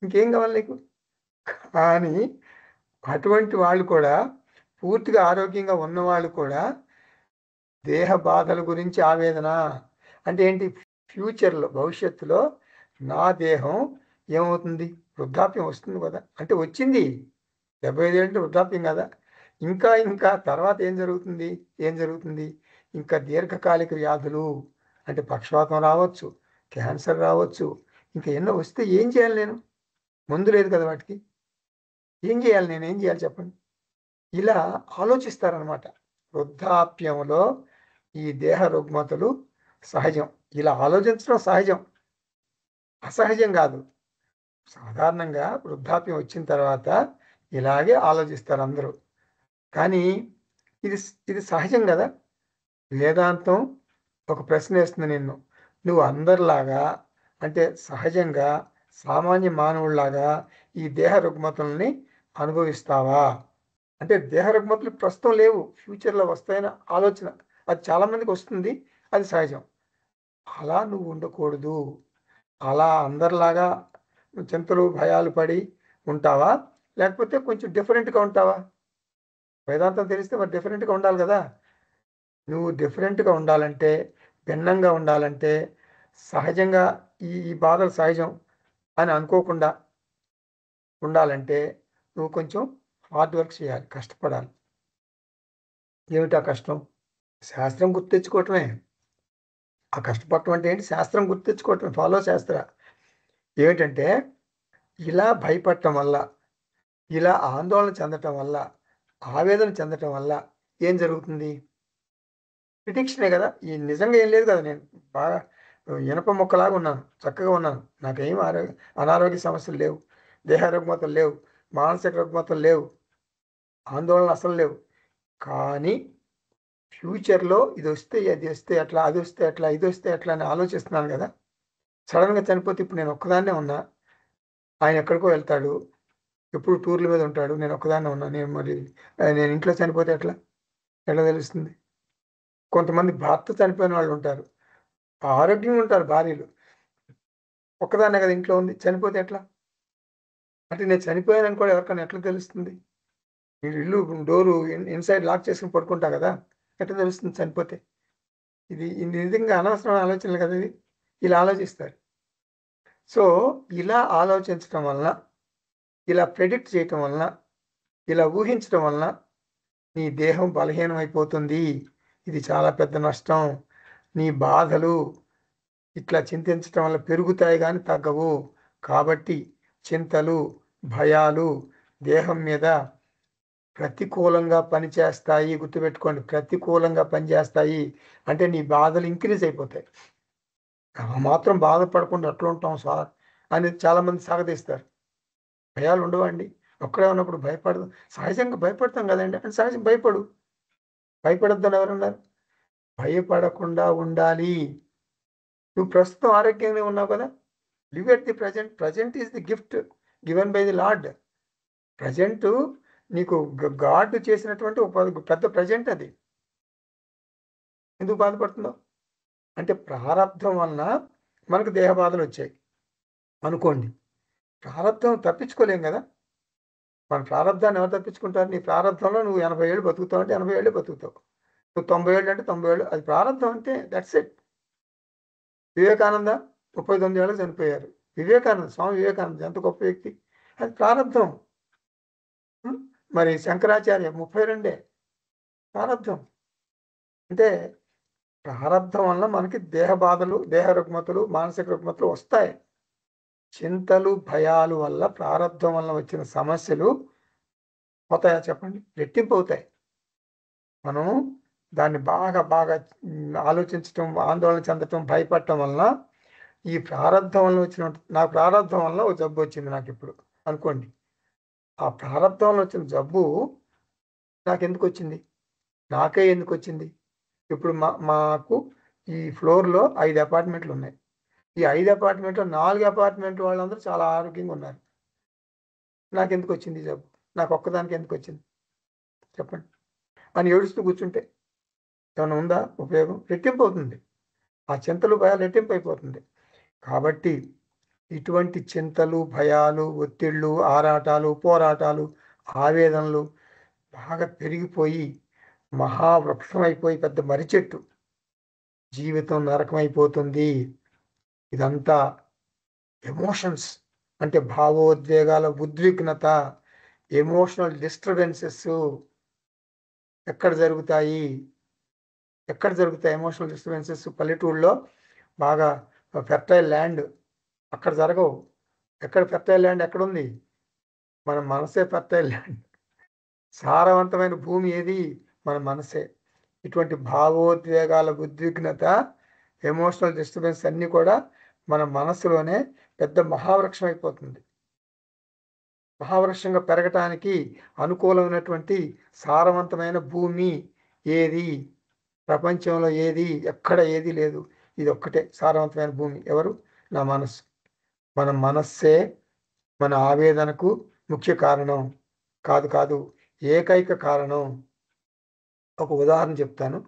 ఇంకేం కావాలి నీకు? కానీ అటువంటి వాళ్ళు కూడా, పూర్తిగా ఆరోగ్యంగా ఉన్నవాళ్ళు కూడా దేహ బాధల గురించి ఆవేదన. అంటే ఏంటి? ఫ్యూచర్లో, భవిష్యత్తులో నా దేహం ఏమవుతుంది? వృద్ధాప్యం వస్తుంది కదా, అంటే వచ్చింది 75 ఏళ్ళు వృద్ధాప్యం కదా. ఇంకా ఇంకా తర్వాత ఏం జరుగుతుంది? ఇంకా దీర్ఘకాలిక వ్యాధులు, అంటే పక్షవాతం రావచ్చు, క్యాన్సర్ రావచ్చు, ఇంకా ఎన్నో వస్తే ఏం చేయాలి నేను? మందు లేదు కదా వాటికి. ఏం చేయాలి? నేను ఏం చేయాలి చెప్పండి? ఇలా ఆలోచిస్తారనమాట. వృద్ధాప్యంలో ఈ దేహ రుగ్మతలు సహజం. ఇలా ఆలోచించడం సహజం, అసహజం కాదు. సాధారణంగా వృద్ధాప్యం వచ్చిన తర్వాత ఇలాగే ఆలోచిస్తారు అందరూ. కానీ ఇది ఇది సహజం కదా. వేదాంతం ఒక ప్రశ్న వేస్తుంది నిన్ను, నువ్వు అందరిలాగా, అంటే సహజంగా సామాన్య మానవుల్లాగా ఈ దేహ రుగ్మతల్ని అనుభవిస్తావా? అంటే దేహ రుగ్మతలు ప్రస్తుతం లేవు, ఫ్యూచర్లో వస్తాయని ఆలోచన, అది చాలామందికి వస్తుంది, అది సహజం. అలా నువ్వు ఉండకూడదు. అలా అందరిలాగా చింతలు భయాలు పడి ఉంటావా? లేకపోతే కొంచెం డిఫరెంట్గా ఉంటావా? వేదాంతం తెలిస్తే మరి డిఫరెంట్గా ఉండాలి కదా. నువ్వు డిఫరెంట్గా ఉండాలంటే, భిన్నంగా ఉండాలంటే, సహజంగా ఈ బాధలు సహజం అని అనుకోకుండా ఉండాలంటే నువ్వు కొంచెం హార్డ్ వర్క్ చేయాలి, కష్టపడాలి. ఏమిటా కష్టం? శాస్త్రం గుర్తెచ్చుకోవటమే. ఆ కష్టపడటం అంటే ఏంటి? శాస్త్రం గుర్తెచ్చుకోవటమే, ఫాలో శాస్త్ర. ఏమిటంటే ఇలా భయపడటం వల్ల, ఇలా ఆందోళన చెందటం వల్ల, ఆవేదన చెందటం వల్ల ఏం జరుగుతుంది? ప్రిడిక్షనే కదా! ఈ నిజంగా ఏం లేదు కదా! నేను బాగా ఇనప ముక్కలాగా ఉన్నాను. చక్కగా ఉన్నాను. నాకేం అనారోగ్య సమస్యలు లేవు. దేహ రుగ్మతలు లేవు. మానసిక రుగ్మతలు లేవు. ఆందోళనలు అసలు లేవు. కానీ ఫ్యూచర్‌లో ఇదొస్తే, అది వస్తే ఎట్లా? అదొస్తే ఎట్లా? ఇదొస్తే ఎట్లా? అని ఆలోచిస్తున్నాను కదా! సడెన్‌గా చనిపోతే ఇప్పుడు నేను ఒక్కదాన్నే ఉన్నా. ఆయన ఎక్కడికో వెళ్తాడు. ఎప్పుడు టూర్‌ల మీద ఉంటాడు. నేను ఒక్కదాన్నే ఉన్నా. నేను ఇంట్లో చనిపోతే ఎట్లా? ఎట్లా తెలుస్తుంది? కొంతమంది భర్త చనిపోయిన వాళ్ళుంటారు. ఆరోగ్యంగా ఉంటారు భార్యలు. ఒక్కదాన్నే కదా ఇంట్లో ఉంది. చనిపోతే ఎట్లా? అంటే నేను చనిపోయానని కూడా ఎవరికైనా ఎట్లా తెలుస్తుంది? మీరు ఇల్లు డోరు ఇన్‌సైడ్ లాక్ చేసుకొని పడుకుంటా కదా! ఎట్లా తెలుస్తుంది చనిపోతే? ఇది నిజంగా అనవసరమైన ఆలోచనలు కదా ఇవి. ఇలా ఆలోచిస్తారు. సో, ఇలా ఆలోచించటం వలన, ఇలా ప్రెడిక్ట్ చేయటం వలన, ఇలా ఊహించటం వలన నీ దేహం బలహీనమైపోతుంది. ఇది చాలా పెద్ద నష్టం. నీ బాధలు ఇట్లా చింతించటం వల్ల పెరుగుతాయి గానీ తగ్గవు. కాబట్టి చింతలు, భయాలు దేహం మీద ప్రతికూలంగా పనిచేస్తాయి. గుర్తుపెట్టుకోండి. ప్రతికూలంగా పనిచేస్తాయి. అంటే నీ బాధలు ఇంక్రీజ్ అయిపోతాయి. ఆ మాత్రం బాధపడకుండా ఎట్లుంటాం సార్ అని చాలామంది సాగదీస్తారు. భయాలు ఉండవండి. ఒక్కడే ఉన్నప్పుడు భయపడదు. సహజంగా భయపడతాం గదండీ! అంటే సహజం భయపడు. భయపడొద్దని ఎవరన్నారు? భయపడకుండా ఉండాలి. నువ్వు ప్రస్తుతం ఆరోగ్యంగానే ఉన్నావు కదా! Live at the present. Present is the gift given by the lord. Present నీకు గాడ్ చేసినటువంటి ఒక పెద్ద ప్రెజెంట్ అది. ఎందుకు బాధపడుతున్నావు? అంటే ప్రారబ్ధం వలన మనకు దేహ బాధలొచ్చాయి అనుకోండి. ప్రారబ్ధం తప్పించుకోలేం గదా! మన ప్రారబ్ధాన్ని ఎవరు తప్పించుకుంటారు? నీ ప్రారబ్ధంలో నువ్వు 80 ఏళ్ళు బతుకుతావు అంటే 80 ఏళ్ళే బతుకుతావు. నువ్వు 90 ఏళ్ళు అంటే 90 ఏళ్ళు. అది ప్రారబ్ధం అంతే. That's it. వివేకానంద 39 ఏళ్ళకి చనిపోయారు. స్వామి వివేకానంద ఎంత గొప్ప వ్యక్తి. అది ప్రారబ్ధం. హ్మ్. మరి శంకరాచార్య 32 ప్రారబ్ధం. అంటే ప్రారబ్ధం వలన మనకి దేహ బాధలు, దేహ రుగ్మతలు, మానసిక రుగ్మతలు వస్తాయి. చింతలు, భయాలు వల్ల ప్రారబ్ధం వలన వచ్చిన సమస్యలు పోతాయా చెప్పండి? రెట్టింపవుతాయి. మనం దాన్ని బాగా ఆలోచించటం, ఆందోళన చెందటం, భయపడటం వలన ఈ ప్రారబ్ధం వలన నాకు ప్రారబ్ధం వలన ఓ జబ్బొచ్చింది నాకిప్పుడు అనుకోండి. ఆ ప్రారబ్ధం వలన వచ్చిన జబ్బు నాకెందుకొచ్చింది? నాకే ఎందుకొచ్చింది? ఇప్పుడు మాకు ఈ ఫ్లోర్‌లో 5 అపార్ట్‌మెంట్లున్నాయి. ఈ 5 అపార్ట్‌మెంట్‌లో 4 అపార్ట్‌మెంట్ వాళ్ళందరూ చాలా ఆరోగ్యంగా ఉన్నారు. నాకెందుకొచ్చింది ఈ జబ్బు? నాకొక్కదానికే ఎందుకొచ్చింది? చెప్పండి. అని ఏడుస్తూ కూర్చుంటే ఏమన్నా ఉందా ఉపయోగం? రెట్టింపవుతుంది. ఆ చింతలు, భయాలు రెట్టింపయిపోతుంది. కాబట్టి ఇటువంటి చింతలు, భయాలు, ఒత్తిళ్ళు, ఆరాటాలు, పోరాటాలు, ఆవేదనలు బాగా పెరిగిపోయి మహావృక్షమైపోయి పెద్ద మర్రిచెట్టు. జీవితం నరకమైపోతుంది. ఇదంతా ఎమోషన్స్ అంటే భావోద్వేగాల ఉద్విగ్నత, ఎమోషనల్ డిస్టర్బెన్సెస్ ఎక్కడ జరుగుతాయి? ఎక్కడ జరుగుతాయి ఎమోషనల్ డిస్టర్బెన్సెస్? పల్లెటూరులో బాగా ఫెర్టైల్ ల్యాండ్ అక్కడ జరగవు. ఎక్కడ ఫెర్టైల్ ల్యాండ్ ఎక్కడుంది? మన మనసే ఫెర్టైల్ ల్యాండ్. సారవంతమైన భూమి ఏది? మన మనసే. ఇటువంటి భావోద్వేగాల ఉద్విగ్నత, ఎమోషనల్ డిస్టర్బెన్స్ అన్నీ కూడా మన మనస్సులోనే పెద్ద మహావృక్షం అయిపోతుంది. మహావృక్షంగా పెరగటానికి అనుకూలమైనటువంటి సారవంతమైన భూమి ఏది? ప్రపంచంలో ఏది? ఎక్కడ ఏది లేదు. ఇదొక్కటే సారవంతమైన భూమి. ఎవరు? నా మనస్సు. మన మనస్సే మన ఆవేదనకు ముఖ్య కారణం. కాదు. ఏకైక కారణం. ఒక ఉదాహరణ చెప్తాను.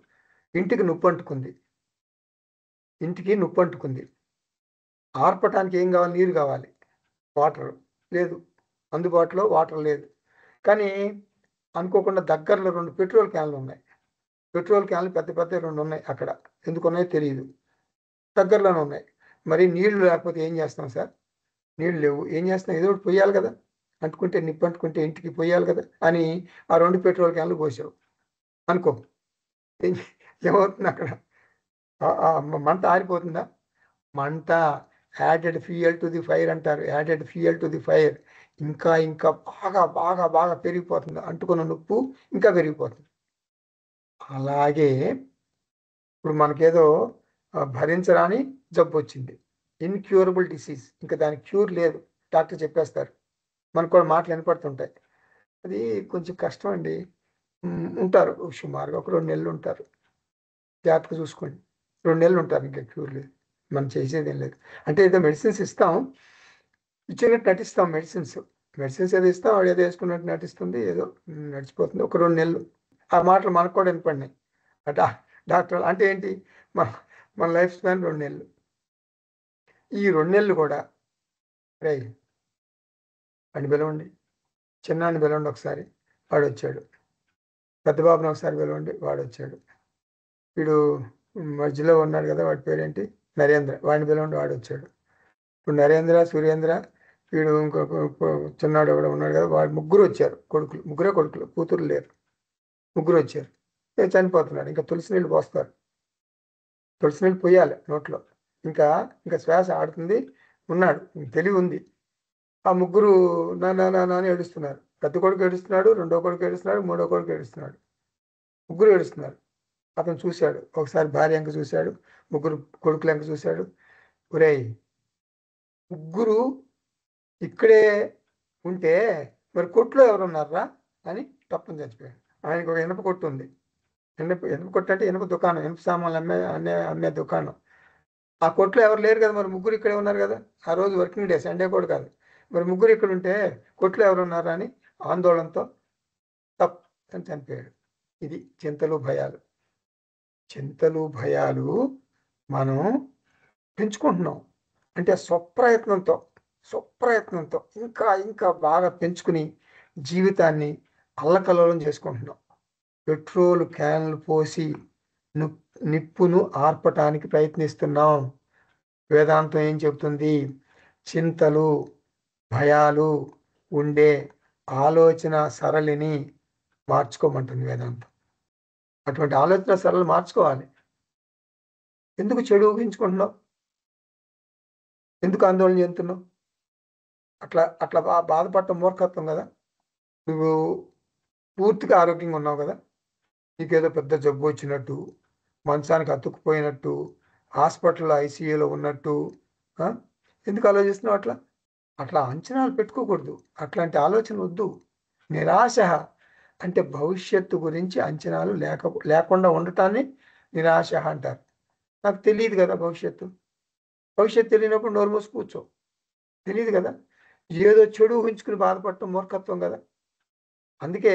ఇంటికి నొప్పంటుకుంది. ఇంటికి నొప్పంటుకుంది. ఆర్పటానికి ఏం కావాలి? నీరు కావాలి. వాటర్ లేదు. అందుబాటులో వాటర్ లేదు. కానీ అనుకోకుండా దగ్గరలో 2 పెట్రోల్ క్యాన్‌లున్నాయి. పెట్రోల్ క్యాన్‌లు పెద్దయి 2 ఉన్నాయి అక్కడ. ఎందుకున్నాయో తెలీదు. దగ్గరలోనే ఉన్నాయి. మరి నీళ్లు లేకపోతే ఏం చేస్తాం సార్? నీళ్ళు లేవు. ఏం చేస్తాం? ఏదో ఒకటి పొయ్యాలి కదా! నిప్పంటుకుంటే ఇంటికి పొయ్యాలి కదా! అని ఆ 2 పెట్రోల్ క్యాన్‌లు పోసావు అనుకో. ఏం ఏమవుతుందక్కడ? మంట ఆరిపోతుందా? మంట added fuel to the fire అంటారు. Added fuel to the fire. ఇంకా ఇంకా బాగా బాగా బాగా పెరిగిపోతుంది. అంటుకున్న నొప్పు ఇంకా పెరిగిపోతుంది. అలాగే ఇప్పుడు మనకేదో భరించరాని జబ్బు వచ్చింది, ఇన్క్యూరబుల్ డిసీజ్. ఇంకా దానికి క్యూర్ లేదు, డాక్టర్ చెప్పేస్తారు. మనకు కూడా మాటలు వినపడుతుంటాయి. అది కొంచెం కష్టం అండి. ఉంటారు సుమారుగా ఒక 2 నెలలు ఉంటారు. జాగ్రత్తగా చూసుకోండి. 2 నెలలు ఉంటారు, ఇంకా క్యూర్ లేదు. మనం చేసేది ఏం లేదు. అంటే ఏదో మెడిసిన్స్ ఇస్తాం, ఇచ్చినట్టు నటిస్తాం. మెడిసిన్స్ ఏదో ఇస్తాం, వాడు ఏదో వేసుకున్నట్టు నటిస్తుంది, ఏదో నడిచిపోతుంది. ఒక 2 నెలలు ఆ మాటలు మనకు కూడా వినపడినాయి. డాక్టర్ అంటే ఏంటి, మన మన లైఫ్ స్పాన్ 2 నెలలు. ఈ 2 నెలలు కూడా రై అని పిలవండి, చిన్నాన్ని పిలవండి ఒకసారి, వాడు వచ్చాడు. పెద్ద బాబుని ఒకసారి పిలవండి, వాడు వచ్చాడు. వీడు మధ్యలో ఉన్నాడు కదా, వాడి పేరేంటి, నరేంద్ర, వాడిని పిలవండి, వాడు వచ్చాడు. ఇప్పుడు నరేంద్ర, సురేంద్ర, వీడు ఇంకొక చిన్నాడు ఎవడో ఉన్నాడు కదా, వాడు ముగ్గురు వచ్చారు. ముగ్గురే కొడుకులు, కూతురు లేరు. ముగ్గురు వచ్చారు. చనిపోతున్నాడు. ఇంకా తులసి నీళ్ళు పోస్తారు. తులసి నీళ్ళు పోయాలి నోట్లో. ఇంకా శ్వాస ఆడుతుంది, ఉన్నాడు, తెలివి ఉంది. ఆ ముగ్గురు నాన్న అని ఏడుస్తున్నారు. పెద్ద కొడుకు ఏడుస్తున్నాడు, రెండో కొడుకు ఏడుస్తున్నాడు, మూడో కొడుకు ఏడుస్తున్నాడు. ముగ్గురు ఏడుస్తున్నారు. అతను చూశాడు, ఒకసారి భార్య ఎంక చూశాడు, ముగ్గురు కొడుకులు ఎంక చూశాడు. ఒరేయ్, ముగ్గురు ఇక్కడే ఉంటే మరి కొట్లో ఎవరున్నారా అని తప్పని చచ్చిపోయాడు. ఆయనకు ఒక ఇనప కొట్టు ఉంది. ఇనప కొట్టు అంటే ఇనప దుకాణం, ఇనప సామాన్లు అమ్మే దుకాణం. ఆ కొట్లో ఎవరు లేరు కదా, మరి ముగ్గురు ఇక్కడే ఉన్నారు కదా. ఆ రోజు వర్కింగ్ డే, సండే కూడా కాదు. మరి ముగ్గురు ఇక్కడ ఉంటే కొట్లో ఎవరున్నారా అని ఆందోళనతో తప్పని చనిపోయాడు. ఇది చింతలు భయాలు. చింతలు భయాలు మనం పెంచుకుంటున్నాం. అంటే స్వప్రయత్నంతో ఇంకా ఇంకా బాగా పెంచుకుని జీవితాన్ని అల్లకల్లోలం చేసుకుంటున్నాం. పెట్రోల్ క్యాన్లు పోసి నిప్పును ఆర్పటానికి ప్రయత్నిస్తున్నాం. వేదాంతం ఏం చెబుతుంది, చింతలు భయాలు ఉండే ఆలోచన సరళిని మార్చుకోమంటుంది వేదాంతం. అటువంటి ఆలోచన సరళి మార్చుకోవాలి. ఎందుకు చెడు ఊహించుకుంటున్నావు, ఎందుకు ఆందోళన చెందుతున్నావు? అట్లా బాధపడటం మూర్ఖత్వం కదా. నువ్వు పూర్తిగా ఆరోగ్యంగా ఉన్నావు కదా, నీకేదో పెద్ద జబ్బు వచ్చినట్టు, మంచానికి అతుక్కుపోయినట్టు, హాస్పిటల్లో ఐసీయూలో ఉన్నట్టు ఎందుకు ఆలోచిస్తున్నావు? అట్లా అంచనాలు పెట్టుకోకూడదు. అట్లాంటి ఆలోచన వద్దు. నిరాశ అంటే భవిష్యత్తు గురించి అంచనాలు లేకుండా ఉండటాన్ని నిరాశ అంటారు. నాకు తెలియదు కదా భవిష్యత్తు తెలియనప్పుడు నోరు మూసి కూర్చో. తెలియదు కదా, ఏదో చెడు ఊహించుకుని బాధపడటం మూర్ఖత్వం కదా. అందుకే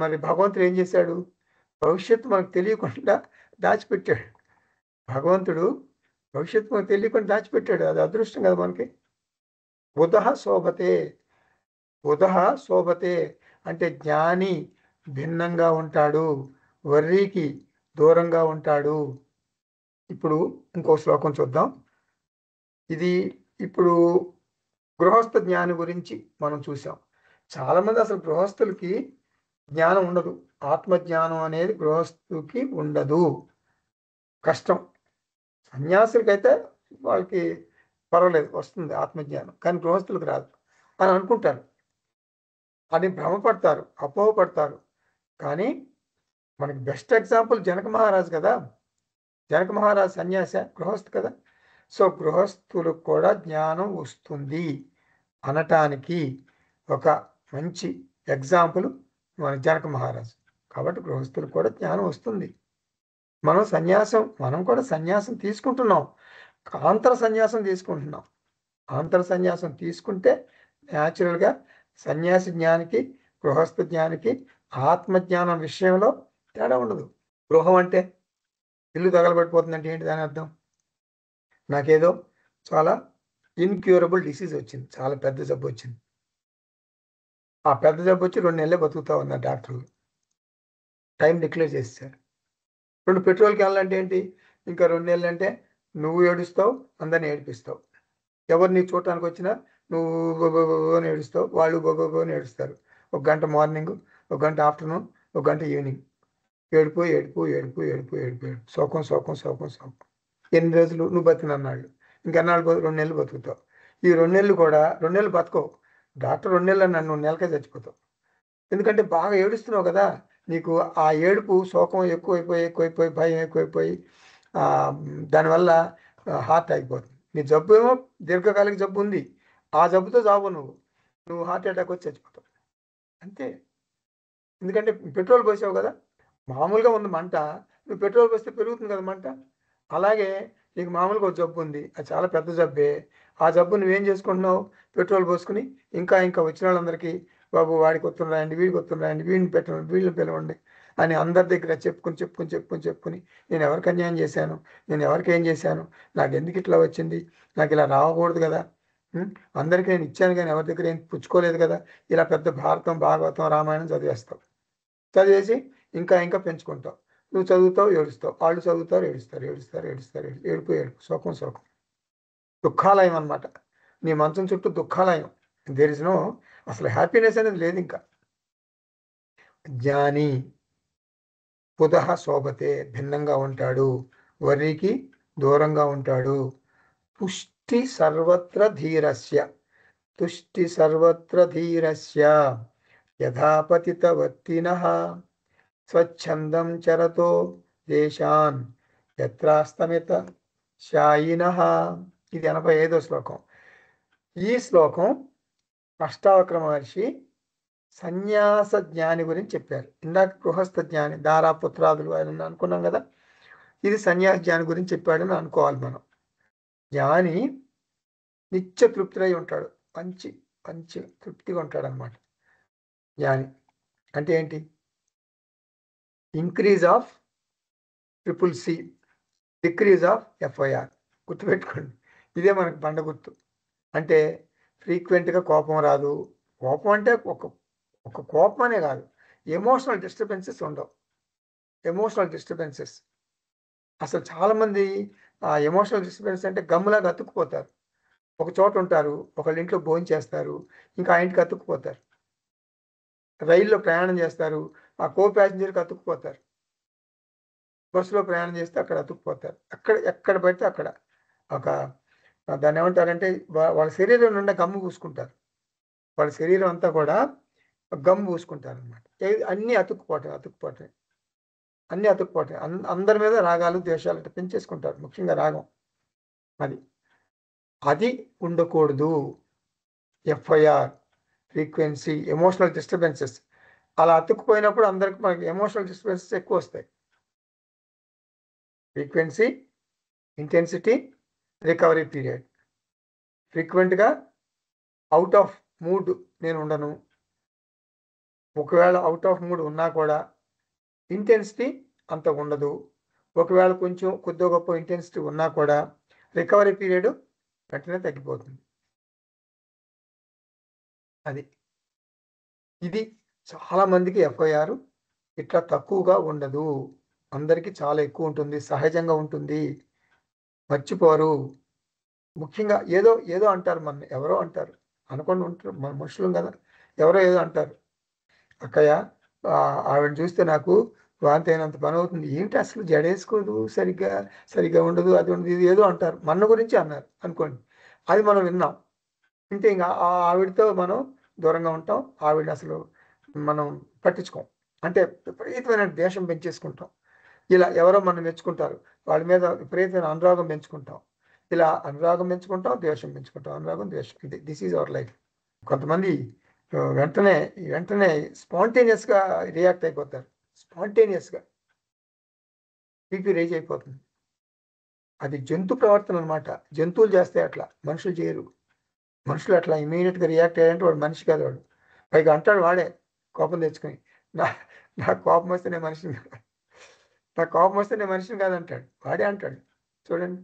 మరి భగవంతుడు ఏం చేశాడు, భవిష్యత్తు మనకు తెలియకుండా దాచిపెట్టాడు. భగవంతుడు భవిష్యత్తు మనకు తెలియకుండా దాచిపెట్టాడు. అది అదృష్టం కదా మనకి. ఉదహ శోభతే అంటే జ్ఞాని భిన్నంగా ఉంటాడు, వర్రికి దూరంగా ఉంటాడు. ఇప్పుడు ఇంకో శ్లోకం చూద్దాం. ఇది ఇప్పుడు గృహస్థ జ్ఞాని గురించి మనం చూసాం. చాలామంది అసలు గృహస్థులకి జ్ఞానం ఉండదు. ఆత్మజ్ఞానం అనేది గృహస్థుకి ఉండదు, కష్టం. సన్యాసులకైతే వాళ్ళకి పర్వాలేదు, వస్తుంది ఆత్మజ్ఞానం, కానీ గృహస్థులకు రాదు అని అనుకుంటారు. అని భ్రమపడతారు, అపోహపడతారు. కానీ మనకి బెస్ట్ ఎగ్జాంపుల్ జనక మహారాజు కదా. జనక మహారాజు సన్యాస, గృహస్థు కదా. సో గృహస్థులకు కూడా జ్ఞానం వస్తుంది అనటానికి ఒక మంచి ఎగ్జాంపుల్ మన జనక మహారాజు. కాబట్టి గృహస్థులకు కూడా జ్ఞానం వస్తుంది. మనం కూడా సన్యాసం తీసుకుంటున్నాం, ఆంతర సన్యాసం తీసుకుంటున్నాం. ఆంతర సన్యాసం తీసుకుంటే న్యాచురల్గా సన్యాసి జ్ఞానికి, గృహస్థ జ్ఞానికి ఆత్మజ్ఞానం విషయంలో తేడా ఉండదు. గృహం అంటే ఇల్లు తగలబడిపోతుందంటే ఏంటి దాని అర్థం? నాకేదో చాలా ఇన్క్యూరబుల్ డిసీజ్ వచ్చింది, చాలా పెద్ద జబ్బు వచ్చింది. ఆ పెద్ద జబ్బు వచ్చి 2 నెలలే బతుకుతా ఉన్నారు డాక్టర్లు, టైం డిక్లేర్ చేశారు. 2 పెట్రోల్ క్యాన్లు అంటే ఏంటి, ఇంకా 2 నెలలు అంటే నువ్వు ఏడుస్తావు, అందరిని ఏడిపిస్తావు. ఎవరు నీ చూడటానికి వచ్చినా నువ్వు అని ఏడుస్తావు, వాళ్ళు అని ఏడుస్తారు. 1 గంట మార్నింగ్, 1 గంట ఆఫ్టర్నూన్, 1 గంట ఈవినింగ్. ఏడుపు. శోకం. 8 రోజులు నువ్వు బతికినన్నాళ్ళు. ఇంకెన్నాళ్ళు 2 నెలలు బతుకుతావు. ఈ 2 నెలలు కూడా 2 నెలలు బతకవు. డాక్టర్ 2 నెలలు అన్నాడు, నువ్వు నెలకే చచ్చిపోతావు. ఎందుకంటే బాగా ఏడుస్తున్నావు కదా, నీకు ఆ ఏడుపు శోకం ఎక్కువైపోయి భయం ఎక్కువైపోయి దానివల్ల హార్ట్ ఆగిపోతుంది. నీ జబ్బు ఏమో దీర్ఘకాలిక జబ్బు ఉంది, ఆ జబ్బుతో చావు నువ్వు హార్ట్ అటాక్ వచ్చి చచ్చిపోతావు అంతే. ఎందుకంటే పెట్రోల్ పోసావు కదా, మామూలుగా ఉంది మంట, నువ్వు పెట్రోల్ పోస్తే పెరుగుతుంది కదా మంట. అలాగే నీకు మామూలుగా ఒక జబ్బు ఉంది, అది చాలా పెద్ద జబ్బే. ఆ జబ్బు నువ్వేం చేసుకుంటున్నావు, పెట్రోల్ పోసుకుని ఇంకా వచ్చిన వాళ్ళందరికీ బాబు వాడికి వస్తున్నాయండి, వీడికి వస్తున్నాయండి, వీడిని పెట్టండి, వీళ్ళని పిలవండి అని అందరి దగ్గర చెప్పుకుని నేను ఎవరికి అన్యాయం చేశాను, నేను ఎవరికి ఏం చేశాను, నాకు ఎందుకు ఇట్లా వచ్చింది, నాకు ఇలా రావకూడదు కదా, అందరికీ నేను ఇచ్చాను కానీ ఎవరి దగ్గర ఏం పుచ్చుకోలేదు కదా, ఇలా పెద్ద భారతం భాగవతం రామాయణం చదివేస్తావు. చదివేసి ఇంకా పెంచుకుంటావు. నువ్వు చదువుతావు, ఏడుస్తావు, వాళ్ళు చదువుతారు, ఏడుస్తారు, ఏడుపు శోకం దుఃఖాలయం అనమాట. నీ మంచం చుట్టూ దుఃఖాలయం. దేర్ ఇస్ నో, అసలు హ్యాపీనెస్ అనేది లేదు. ఇంకా జ్ఞాని పుదః శోభతే, భిన్నంగా ఉంటాడు, వర్రికి దూరంగా ఉంటాడు. తుష్టి సర్వత్ర ధీరస్య యథాపతితవర్తినః స్వచ్ఛందం చరతో దేశాన్ యత్రాస్తమిత శాయినః. ఇది 85వ శ్లోకం. ఈ శ్లోకం అష్టావక్ర మహర్షి సన్యాస జ్ఞాని గురించి చెప్పారు. ఇందాక గృహస్థ జ్ఞాని, దారాపుత్రాదులు ఆయన అనుకున్నాం కదా, ఇది సన్యాస జ్ఞాని గురించి చెప్పాడని అనుకోవాలి మనం. జ్ఞాని నిత్య తృప్తులై ఉంటాడు, మంచి తృప్తిగా ఉంటాడు అనమాట. జ్ఞాని అంటే ఏంటి, increase of CCC, decrease of FIR. గుర్తుపెట్టుకోండి, ఇదే మనకు బండ గుర్తు. అంటే ఫ్రీక్వెంట్గా కోపం రాదు. కోపం అంటే ఒక కోపం అనే కాదు, ఎమోషనల్ డిస్టర్బెన్సెస్ ఉండవు. అసలు చాలామంది ఆ ఎమోషనల్ డిస్టర్బెన్స్ అంటే గమ్ములాగా అతుక్కుపోతారు. ఒక చోట ఉంటారు, ఒకళ్ళ ఇంట్లో భోజనం చేస్తారు, ఇంకా ఆ ఇంటికి అతుక్కుపోతారు. రైల్లో ప్రయాణం చేస్తారు, ఆ ప్యాసింజర్కి అతుక్కుపోతారు. బస్సులో ప్రయాణం చేస్తే అక్కడ అతుక్కుపోతారు. ఎక్కడ పడితే అక్కడ దాన్ని ఏమంటారంటే వాళ్ళ శరీరం నుండి గమ్ము పూసుకుంటారు. వాళ్ళ శరీరం అంతా కూడా గమ్ము పూసుకుంటారు అనమాట. అన్నీ అతుక్కుపోవటం అందరి మీద రాగాలు ద్వేషాలు అంటే పెంచేసుకుంటారు. ముఖ్యంగా రాగం అది ఉండకూడదు. FIR, frequency, emotional disturbances. అలా అతుక్కుపోయినప్పుడు అందరికి మనకి ఎమోషనల్ డిస్టర్బెన్సెస్ ఎక్కువ వస్తాయి. Frequency, intensity, recovery period. ఫ్రీక్వెంట్గా అవుట్ ఆఫ్ మూడ్ నేను ఉండను. ఒకవేళ అవుట్ ఆఫ్ మూడ్ ఉన్నా కూడా ఇంటెన్సిటీ అంత ఉండదు. ఒకవేళ కొద్దిగా గొప్ప ఇంటెన్సిటీ ఉన్నా కూడా రికవరీ పీరియడ్ వెంటనే తగ్గిపోతుంది. ఇది చాలా మందికి FIR ఇట్లా తక్కువగా ఉండదు, అందరికీ చాలా ఎక్కువ ఉంటుంది, సహజంగా ఉంటుంది, మర్చిపోరు. ముఖ్యంగా ఏదో అంటారు, మన ఎవరో అంటారు అనుకోండి, ఉంటారు, మన మనుషులం కదా, ఎవరో ఏదో అంటారు, అక్కయ్య ఆవిడ చూస్తే నాకు వాంతి అయినంత పని అవుతుంది, ఏమిటి అసలు జడేసుకోదు, సరిగ్గా ఉండదు, అది ఉండదు, ఇది ఏదో అంటారు, మన గురించి అన్నారు అనుకోండి. అది మనం విన్నాం, అంటే ఇంకా ఆవిడతో మనం దూరంగా ఉంటాం, ఆవిడని అసలు మనం పట్టించుకోం. అంటే విపరీతమైన ద్వేషం పెంచేసుకుంటాం. ఇలా ఎవరో మనం మెచ్చుకుంటారు, వాళ్ళ మీద విపరీతమైన అనురాగం పెంచుకుంటాం. ఇలా అనురాగం పెంచుకుంటాం, ద్వేషం పెంచుకుంటాం, అనురాగం ద్వేషం. This is our life. కొంతమంది వెంటనే స్పాంటేనియస్గా రియాక్ట్ అయిపోతారు. స్పాంటేనియస్గా బీపీ రేజ్ అయిపోతుంది. అది జంతు ప్రవర్తన అనమాట. జంతువులు చేస్తే అట్లా, మనుషులు చేయరు. మనుషులు అట్లా ఇమీడియట్గా రియాక్ట్ అయ్యారంటే వాడు మనిషి కాదు. వాడు పైగా అంటాడు, వాడే కోపం తెచ్చుకొని, నాకు కోపం వస్తే నేను మనిషిని కాదంటాడు, వాడే అంటాడు. చూడండి,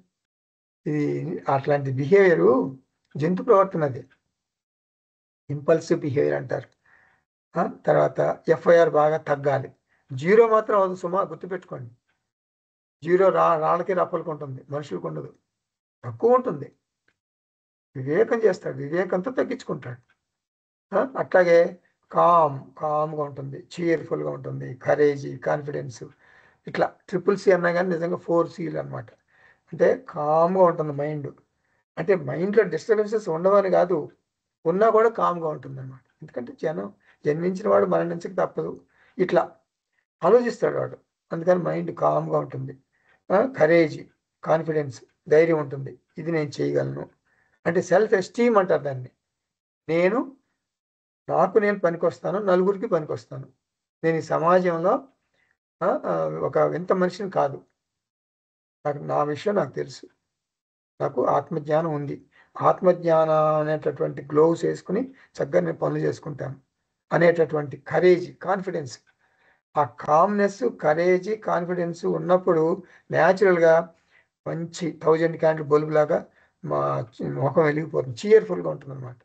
ఇది అట్లాంటి బిహేవియరు జంతు ప్రవర్తన. అది ఇంపల్సివ్ బిహేవియర్ అంటారు. తర్వాత FIR బాగా తగ్గాలి. 0 మాత్రం అది సుమా, గుర్తుపెట్టుకోండి. 0 రాళ్ళకి రప్పలకి ఉంటుంది, మనుషులకు ఉండదు, తక్కువ ఉంటుంది. వివేకం చేస్తాడు, వివేకంతో తగ్గించుకుంటాడు. అట్లాగే కామ్గా ఉంటుంది, చీర్ఫుల్గా ఉంటుంది, కరేజీ, కాన్ఫిడెన్స్. ఇట్లా CCC అన్నా కానీ నిజంగా 4 C's అనమాట. అంటే కామ్గా ఉంటుంది మైండ్. అంటే మైండ్లో డిస్టర్బెన్సెస్ ఉండవని కాదు, ఉన్నా కూడా కామ్గా ఉంటుంది అనమాట. ఎందుకంటే జన్మించిన వాడు మరణించక తప్పదు, ఇట్లా ఆలోచిస్తాడు వాడు. అందుకని మైండ్ కామ్గా ఉంటుంది. కరేజ్, కాన్ఫిడెన్స్, ధైర్యం ఉంటుంది. ఇది నేను చేయగలను అంటే సెల్ఫ్ ఎస్టీమ్ అంటారు దాన్ని. నాకు నేను పనికొస్తాను, నలుగురికి పనికొస్తాను. నేను ఈ సమాజంలో ఒక వింత మనిషిని కాదు. నా విషయం నాకు తెలుసు. నాకు ఆత్మజ్ఞానం ఉంది. ఆత్మజ్ఞానం అనేటటువంటి గ్లోవ్స్ వేసుకుని చక్కగా నేను పనులు చేసుకుంటాను అనేటటువంటి కరేజ్, కాన్ఫిడెన్స్. ఆ కామ్నెస్, కరేజ్, కాన్ఫిడెన్స్ ఉన్నప్పుడు న్యాచురల్గా మంచి 1000 క్యాండిల్ బల్బు లాగా మా ముఖం వెలిగిపోతుంది, చీర్ఫుల్గా ఉంటుంది అనమాట.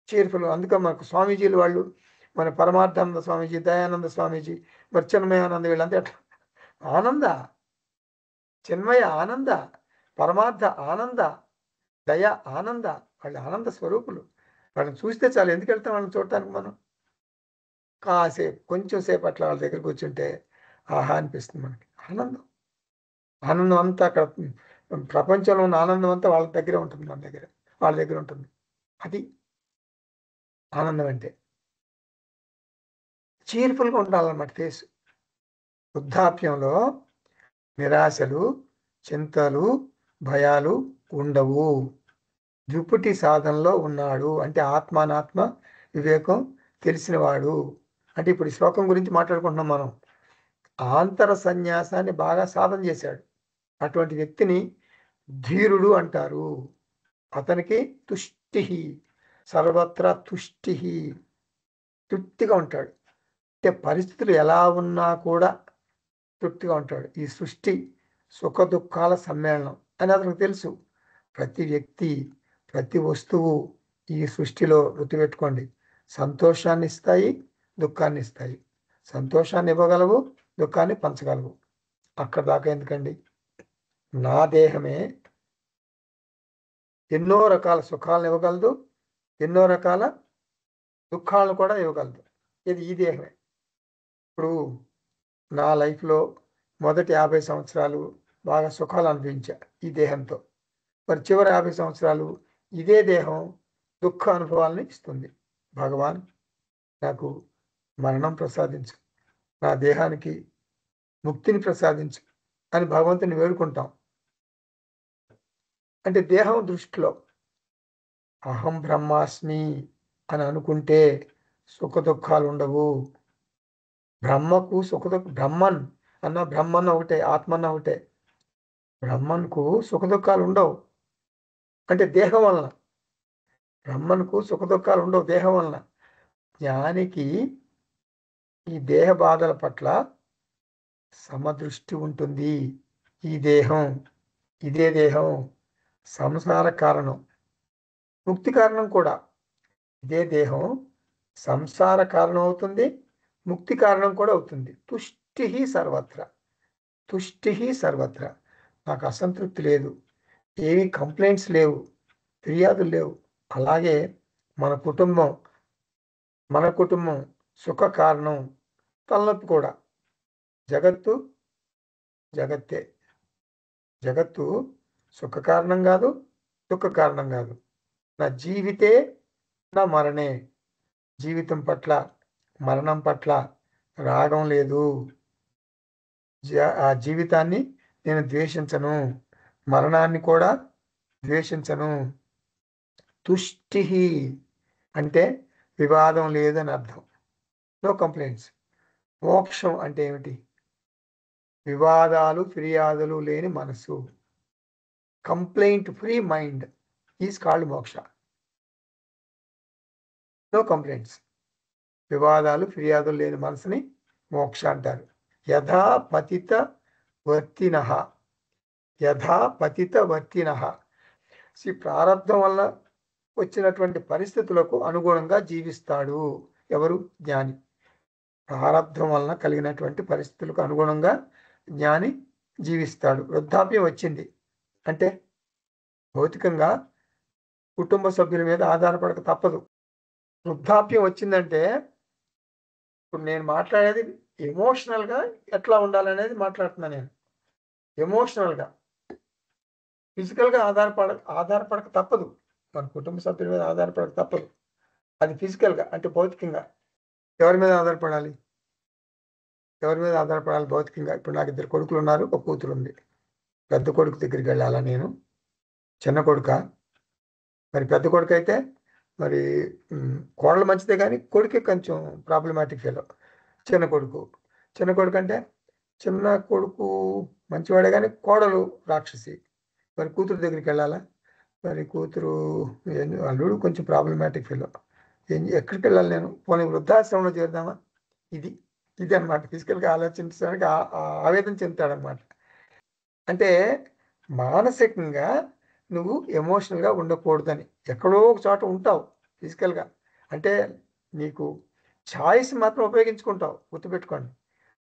చీర్ఫుల్. అందుకే మనకు స్వామీజీలు వాళ్ళు, మన పరమార్థానంద స్వామీజీ, దయానంద స్వామీజీ, మరి చిన్మయానంద, వీళ్ళంతా ఎట్లా ఆనంద, చిన్మయ ఆనంద, పరమార్థ ఆనంద, దయ ఆనంద, వాళ్ళు ఆనంద స్వరూపులు. వాళ్ళని చూస్తే చాలు, ఎందుకు వెళ్తాం వాళ్ళని చూడటానికి మనం? కాసేపు, కొంచెం సేపు అట్లా వాళ్ళ దగ్గర కూర్చుంటే ఆహా అనిపిస్తుంది మనకి. ఆనందం అంతా అక్కడ, ప్రపంచంలో ఉన్న ఆనందం అంతా వాళ్ళ దగ్గరే ఉంటుంది, మన దగ్గర, వాళ్ళ దగ్గర ఉంటుంది. అది ఆనందం అంటే. చీర్ఫుల్గా ఉండాలన్నమాట ఫేస్. వృద్ధాప్యంలో నిరాశలు, చింతలు, భయాలు ఉండవు. ద్విపుటి సాధనలో ఉన్నాడు అంటే ఆత్మానాత్మ వివేకం తెలిసినవాడు. అంటే ఇప్పుడు ఈ శ్లోకం గురించి మాట్లాడుకుంటున్నాం మనం. ఆంతర సన్యాసాన్ని బాగా సాధన చేశాడు. అటువంటి వ్యక్తిని ధీరుడు అంటారు. అతనికి తుష్టి, సర్వత్రా తుష్టి, తృప్తిగా ఉంటాడు. అంటే పరిస్థితులు ఎలా ఉన్నా కూడా తృప్తిగా ఉంటాడు. ఈ సృష్టి సుఖ దుఃఖాల సమ్మేళనం అని అతనికి తెలుసు. ప్రతి వ్యక్తి, ప్రతి వస్తువు ఈ సృష్టిలో గుర్తుపెట్టుకోండి, సంతోషాన్ని ఇస్తాయి, దుఃఖాన్ని ఇస్తాయి. సంతోషాన్ని ఇవ్వగలవు, దుఃఖాన్ని పంచగలవు. అక్కడ దాకా ఎందుకండి? నా దేహమే ఎన్నో రకాల సుఖాలను ఇవ్వగలదు, ఎన్నో రకాల దుఃఖాలను కూడా ఇవ్వగలదు. ఇది ఈ దేహమే. ఇప్పుడు నా లైఫ్లో మొదటి 50 సంవత్సరాలు బాగా సుఖాలు అనుభవించా ఈ దేహంతో. మరి చివరి 50 సంవత్సరాలు ఇదే దేహం దుఃఖ అనుభవాలని ఇస్తుంది. భగవాన్ నాకు మరణం ప్రసాదించు, నా దేహానికి ముక్తిని ప్రసాదించు అని భగవంతుని వేడుకుంటాం. అంటే దేహం దృష్టిలో అహం బ్రహ్మాస్మి అని అనుకుంటే సుఖ దుఃఖాలు ఉండవు. బ్రహ్మకు సుఖ బ్రహ్మన్ బ్రహ్మన్న ఒకటే, ఆత్మన్న ఒకటే. బ్రహ్మన్కు సుఖ దుఃఖాలు ఉండవు అంటే దేహం వలన. బ్రహ్మన్కు సుఖ దుఃఖాలు ఉండవు దేహం వలన. జ్ఞానికి ఈ దేహ బాధల పట్ల సమదృష్టి ఉంటుంది. ఈ దేహం, ఇదే దేహం సంసార కారణం, ముక్తి కారణం కూడా. ఇదే దేహం సంసార కారణం అవుతుంది, ముక్తి కారణం కూడా అవుతుంది. తుష్టి సర్వత్ర, తుష్టి సర్వత్ర. నాకు అసంతృప్తి లేదు, ఏమీ కంప్లైంట్స్ లేవు, ఫిర్యాదులు లేవు. అలాగే మన కుటుంబం సుఖ కారణం, తలనొప్పి కూడా. జగత్తే. జగత్తు సుఖ కారణం కాదు, దుఃఖ కారణం కాదు. నా జీవితే నా మరణే. జీవితం పట్ల, మరణం పట్ల రాగం లేదు. ఆ జీవితాన్ని నేను ద్వేషించను, మరణాన్ని కూడా ద్వేషించను. తుష్టి అంటే వివాదం లేదని అర్థం, నో కంప్లైంట్స్. మోక్షం అంటే ఏమిటి? వివాదాలు, ఫిర్యాదులు లేని మనసు. Complaint free mind is called moksha. No complaints. వివాదాలు, ఫిర్యాదులు లేని మనసుని మోక్ష అంటారు. యథా పతిత వర్తినః, యథా పతిత వర్తినః. ప్రారంధం వల్ల వచ్చినటువంటి పరిస్థితులకు అనుగుణంగా జీవిస్తాడు. ఎవరు? జ్ఞాని. ప్రారంధం వలన కలిగినటువంటి పరిస్థితులకు అనుగుణంగా జ్ఞాని జీవిస్తాడు. వృద్ధాప్యం వచ్చింది అంటే భౌతికంగా కుటుంబ సభ్యుల మీద ఆధారపడక తప్పదు. వృద్ధాప్యం వచ్చిందంటే ఇప్పుడు నేను మాట్లాడేది ఎమోషనల్గా ఎట్లా ఉండాలనేది మాట్లాడుతున్నా నేను. ఎమోషనల్గా ఫిజికల్గా ఆధారపడక తప్పదు. మన కుటుంబ సభ్యుల మీద ఆధారపడక తప్పదు. అది ఫిజికల్గా అంటే భౌతికంగా ఎవరి మీద ఆధారపడాలి? ఎవరి మీద ఆధారపడాలి భౌతికంగా? ఇప్పుడు నాకు 2 కొడుకులు ఉన్నారు, ఒక కూతురు ఉంది. పెద్ద కొడుకు దగ్గరికి వెళ్ళాలా నేను? చిన్న కొడుకా? మరి పెద్ద కొడుకైతే మరి కోడలు మంచిదే కానీ కొడుకే కొంచెం ప్రాబ్లమాటిక్ ఫెలో. చిన్న కొడుకు అంటే చిన్న కొడుకు మంచివాడే కానీ కోడలు రాక్షసి. మరి కూతురు దగ్గరికి వెళ్ళాలా? మరి కూతురు అల్లుడు కొంచెం ప్రాబ్లమాటిక్ ఫెలో. ఎక్కడికి వెళ్ళాలి నేను? పోనీ వృద్ధాశ్రమంలో చేరుదామా? ఇది అనమాట. ఫిజికల్గా ఆలోచించడానికి ఆవేదన చెందుతాడనమాట. అంటే మానసికంగా నువ్వు ఎమోషనల్గా ఉండకూడదని. ఎక్కడో ఒక చోట ఉంటావు ఫిజికల్గా. అంటే నీకు ఛాయిస్ మాత్రం ఉపయోగించుకుంటావు, గుర్తుపెట్టుకోండి.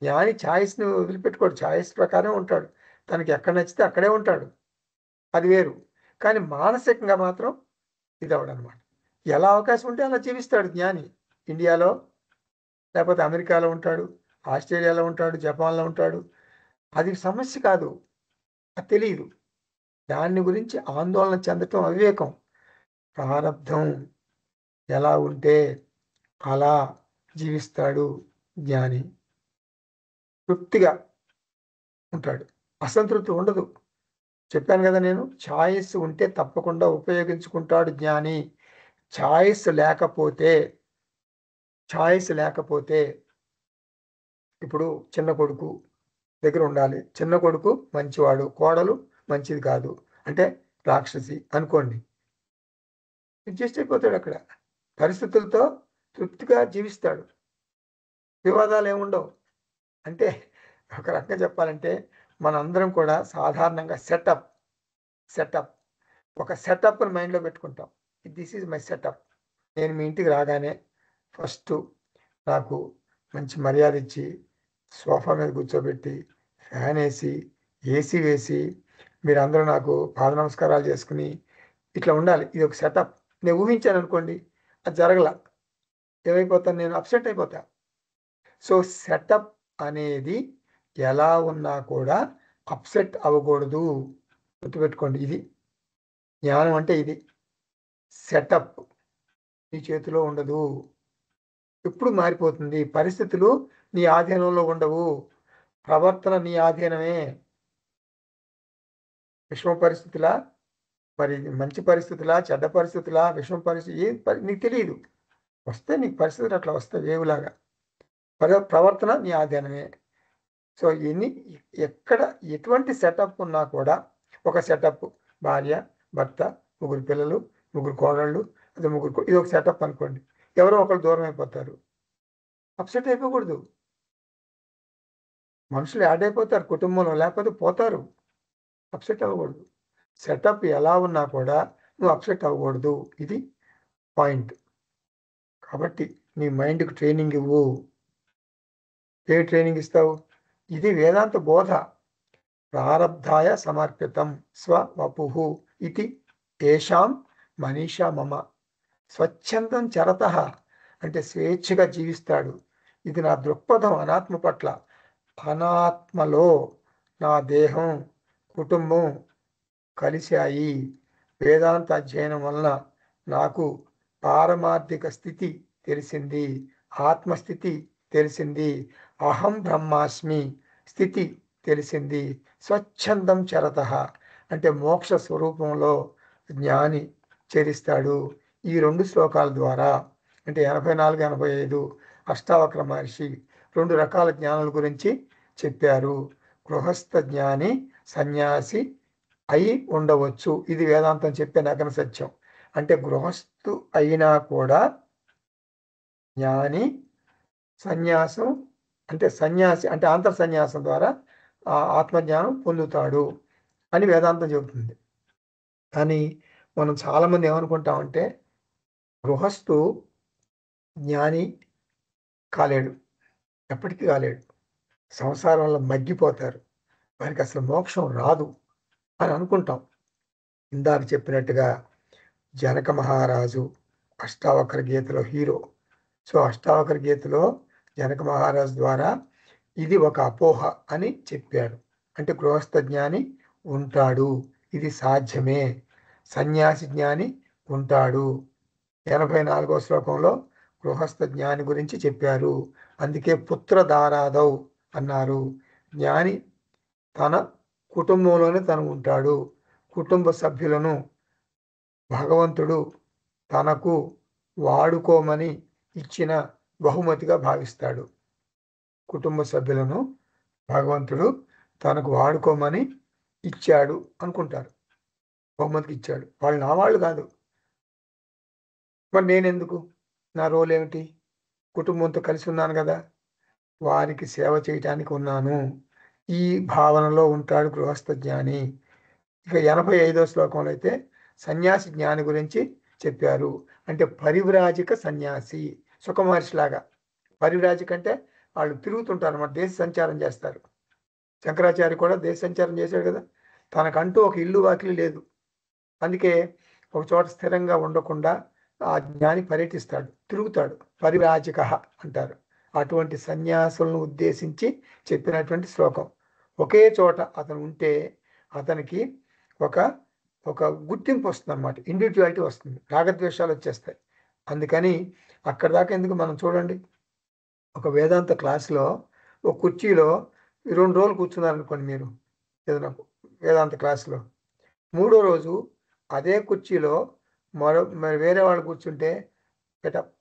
జ్ఞాని ఛాయిస్ని వదిలిపెట్టుకోడు, ఛాయిస్ ప్రకారం ఉంటాడు. తనకి ఎక్కడ నచ్చితే అక్కడే ఉంటాడు, అది వేరు. కానీ మానసికంగా మాత్రం ఇది అవడనమాట. ఎలా అవకాశం ఉంటే అలా జీవిస్తాడు జ్ఞాని. ఇండియాలో లేకపోతే అమెరికాలో ఉంటాడు, ఆస్ట్రేలియాలో ఉంటాడు, జపాన్లో ఉంటాడు. అది సమస్య కాదు, అది తెలియదు. దాన్ని గురించి ఆందోళన చెందటం అవివేకం. ప్రారంధం ఎలా ఉంటే అలా జీవిస్తాడు జ్ఞాని. తృప్తిగా ఉంటాడు, అసంతృప్తి ఉండదు. చెప్పాను కదా నేను, ఛాయిస్ ఉంటే తప్పకుండా ఉపయోగించుకుంటాడు జ్ఞాని. ఛాయిస్ లేకపోతే ఇప్పుడు చిన్న కొడుకు దగ్గర ఉండాలి. చిన్న కొడుకు మంచివాడు, కోడలు మంచిది కాదు అంటే రాక్షసి అనుకోండి. అడ్జస్ట్ అయిపోతాడు. అక్కడ పరిస్థితులతో తృప్తిగా జీవిస్తాడు, వివాదాలు ఏముండవు. అంటే ఒక రకంగా చెప్పాలంటే మనందరం కూడా సాధారణంగా సెటప్ ఒక సెటప్ని మైండ్లో పెట్టుకుంటాం. This is my setup. నేను మీ ఇంటికి రాగానే ఫస్ట్ నాకు మంచి మర్యాద ఇచ్చి సోఫా మీద కూర్చోబెట్టి ఫ్యాన్ వేసి ఏసీ వేసి మీరందరూ నాకు పాద నమస్కారాలు చేసుకుని ఇట్లా ఉండాలి. ఇది ఒక సెటప్. నేను ఊహించాను అనుకోండి, అది జరగల, ఏమైపోతాను నేను? అప్సెట్ అయిపోతా. సో సెటప్ అనేది ఎలా ఉన్నా కూడా అప్సెట్ అవ్వకూడదు, గుర్తుపెట్టుకోండి. ఇది జ్ఞానం అంటే ఇది. సెటప్ నీ చేతిలో ఉండదు, ఎప్పుడు మారిపోతుంది. పరిస్థితులు నీ ఆధీనంలో ఉండవు, ప్రవర్తన నీ ఆధీనమే. విషమ పరిస్థితులా, మరి మంచి పరిస్థితులా, చెడ్డ పరిస్థితులా, విషమ పరిస్థితి నీకు తెలియదు. వస్తే నీకు పరిస్థితులు అట్లా వస్తాయి వేవులాగా. ప్రవర్తన నీ ఆధీనమే. సో ఎక్కడ ఎటువంటి సెటప్ ఉన్నా కూడా, ఒక సెటప్ భార్య, భర్త, 3 పిల్లలు, 3 కోడళ్ళు, అదే 3 ఇది ఒక సెటప్ అనుకోండి. ఎవరో ఒకరు దూరం అయిపోతారు, అప్సెట్ అయిపోకూడదు. మనుషులు యాడ్ అయిపోతారు కుటుంబంలో, లేకపోతే పోతారు. అప్సెట్ అవ్వకూడదు. సెటప్ ఎలా ఉన్నా కూడా నువ్వు అప్సెట్ అవ్వకూడదు, ఇది పాయింట్. కాబట్టి నీ మైండ్కి ట్రైనింగ్ ఇవ్వు. ఏ ట్రైనింగ్ ఇస్తావు? ఇది వేదాంత బోధ. ప్రారబ్ధాయ సమర్పితం స్వవపుః ఇది ఏషాం మనీషా మమ. స్వచ్ఛందం చరత అంటే స్వేచ్ఛగా జీవిస్తాడు. ఇది నా దృక్పథం అనాత్మ పట్ల. అనాత్మలో నా దేహం, కుటుంబం కలిశాయి. వేదాంత అధ్యయనం వలన నాకు పారమార్థిక స్థితి తెలిసింది, ఆత్మస్థితి తెలిసింది, అహం బ్రహ్మాస్మి స్థితి తెలిసింది. స్వచ్ఛందం చరత అంటే మోక్ష స్వరూపంలో జ్ఞాని చరిస్తాడు. ఈ 2 శ్లోకాల ద్వారా అంటే 84, 85 అష్టావక్ర మహర్షి 2 రకాల జ్ఞానుల గురించి చెప్పారు. గృహస్థ జ్ఞాని, సన్యాసి అయి ఉండవచ్చు. ఇది వేదాంతం చెప్పే నగ్న సత్యం. అంటే గృహస్థు అయినా కూడా జ్ఞాని సన్యాసం అంటే సన్యాసి అంటే అంతర్ సన్యాసం ద్వారా ఆత్మజ్ఞానం పొందుతాడు అని వేదాంతం చెబుతుంది. కానీ మనం చాలామంది ఏమనుకుంటామంటే గృహస్థు జ్ఞాని కాలేడు, ఎప్పటికీ కాలేడు, సంసారంలో మగ్గిపోతారు, వారికి అసలు మోక్షం రాదు అని అనుకుంటాం. ఇందాక చెప్పినట్టుగా జనక మహారాజు అష్టావక్ర గీతలో హీరో. సో అష్టావక్ర గీతలో జనక మహారాజు ద్వారా ఇది ఒక అపోహ అని చెప్పాడు. అంటే గృహస్థ జ్ఞాని ఉంటాడు, ఇది సాధ్యమే. సన్యాసి జ్ఞాని ఉంటాడు. 84వ శ్లోకంలో గృహస్థ జ్ఞాని గురించి చెప్పారు. అందుకే పుత్రధారాదౌ అన్నారు. జ్ఞాని తన కుటుంబంలోనే తను ఉంటాడు. కుటుంబ సభ్యులను భగవంతుడు తనకు వాడుకోమని ఇచ్చిన బహుమతిగా భావిస్తాడు. కుటుంబ సభ్యులను భగవంతుడు తనకు వాడుకోమని ఇచ్చాడు అనుకుంటారు. బహుమతికి ఇచ్చాడు. వాళ్ళు నా వాళ్ళు కాదు. మరి నేనెందుకు? నా రోల్ ఏమిటి? కుటుంబంతో కలిసి ఉన్నాను కదా, వారికి సేవ చేయటానికి ఉన్నాను. ఈ భావనలో ఉంటాడు గృహస్థ జ్ఞాని. ఇక 85వ శ్లోకంలో అయితే సన్యాసి జ్ఞాని గురించి చెప్పారు. అంటే పరివ్రాజిక సన్యాసి, సుఖమహర్షిలాగా. పరివ్రాజిక అంటే వాళ్ళు తిరుగుతుంటారు అన్నమాట, దేశ సంచారం చేస్తారు. శంకరాచార్య కూడా దేశ సంచారం చేశాడు కదా. తనకంటూ ఒక ఇల్లు వాకిలి లేదు. అందుకే ఒక చోట స్థిరంగా ఉండకుండా ఆ జ్ఞాని పర్యటిస్తాడు, తిరుగుతాడు. పరివ్రాజిక అంటారు. అటువంటి సన్యాసులను ఉద్దేశించి చెప్పినటువంటి శ్లోకం. ఒకే చోట అతను ఉంటే అతనికి ఒక ఒక గుర్తింపు వస్తుంది అన్నమాట, ఇండివిజువాలిటీ వస్తుంది, రాగద్వేషాలు వచ్చేస్తాయి. అందుకని అక్కడ దాకా ఎందుకు, మనం చూడండి, ఒక వేదాంత క్లాసులో ఒక కుర్చీలో 2 రోజులు కూర్చున్నారనుకోండి మీరు ఏదైనా వేదాంత క్లాసులో, 3వ రోజు అదే కుర్చీలో మరి వేరే వాళ్ళు కూర్చుంటే గెటప్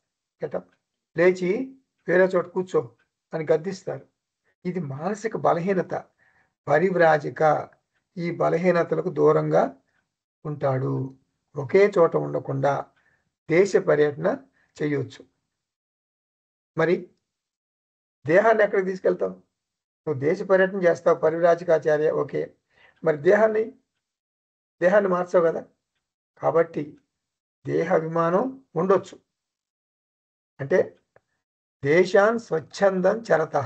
గెటప్ లేచి వేరే చోట కూర్చో అని గద్దిస్తారు. ఇది మానసిక బలహీనత. పరివ్రాజిక ఈ బలహీనతలకు దూరంగా ఉంటాడు. ఒకే చోట ఉండకుండా దేశ పర్యటన చేయొచ్చు. మరి దేహాన్ని ఎక్కడికి తీసుకెళ్తావు? నువ్వు దేశ పర్యటన చేస్తావు, పరివ్రాజికాచార్య, ఓకే. మరి దేహాన్ని మార్చావు కదా. కాబట్టి దేహాభిమానం ఉండొచ్చు. అంటే దేశాన్ స్వచ్ఛందం చరత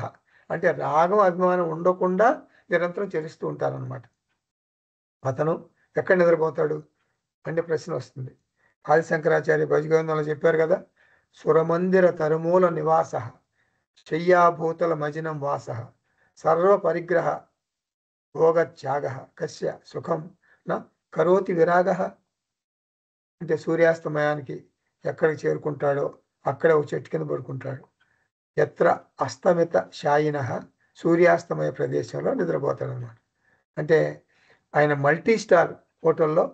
అంటే రాగం అభిమానం ఉండకుండా నిరంతరం చరిస్తూ ఉంటారనమాట. అతను ఎక్కడ నిద్రపోతాడు అంటే ప్రశ్న వస్తుంది. ఆది శంకరాచార్య భజగోవిందంలో చెప్పారు కదా, సురమందిర తరుమూల నివాస శయ్యాభూతల మజినం వాస సర్వ పరిగ్రహ భోగత్యాగ కస్య సుఖం నా కరోతి విరాగ. అంటే సూర్యాస్తమయానికి ఎక్కడికి చేరుకుంటాడో అక్కడే ఒక చెట్టు కింద పడుకుంటాడు. ఎత్ర అస్తమిత శాయిన సూర్యాస్తమయ ప్రదేశంలో నిద్రపోతాడు అన్నమాట. అంటే ఆయన మల్టీ స్టార్ హోటల్లో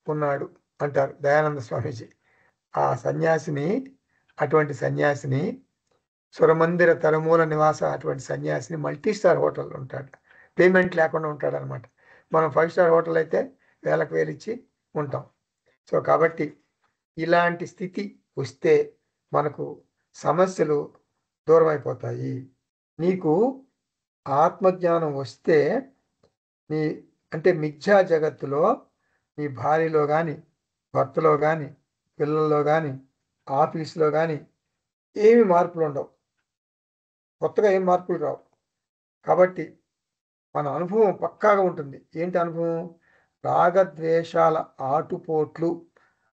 ఉన్నాడు అంటారు దయానంద స్వామీజీ. ఆ సన్యాసిని, అటువంటి సన్యాసిని, సురమందిర తరుమూల నివాస అటువంటి సన్యాసిని మల్టీ స్టార్ హోటల్లో ఉంటాడు. పేమెంట్ లేకుండా ఉంటాడు అనమాట. మనం 5 స్టార్ హోటల్ అయితే వేలకు వేలు ఇచ్చి ఉంటాం. సో కాబట్టి ఇలాంటి స్థితి వస్తే మనకు సమస్యలు దూరం అయిపోతాయి. నీకు ఆత్మజ్ఞానం వస్తే నీ అంటే మిథ్యా జగత్తులో నీ భార్యలో కానీ, భర్తలో కానీ, పిల్లల్లో కానీ, ఆఫీసులో కానీ ఏమి మార్పులు ఉండవు. కొత్తగా ఏం మార్పులు రావు. కాబట్టి మన అనుభవం పక్కాగా ఉంటుంది. ఏంటి అనుభవం? రాగద్వేషాల ఆటుపోట్లు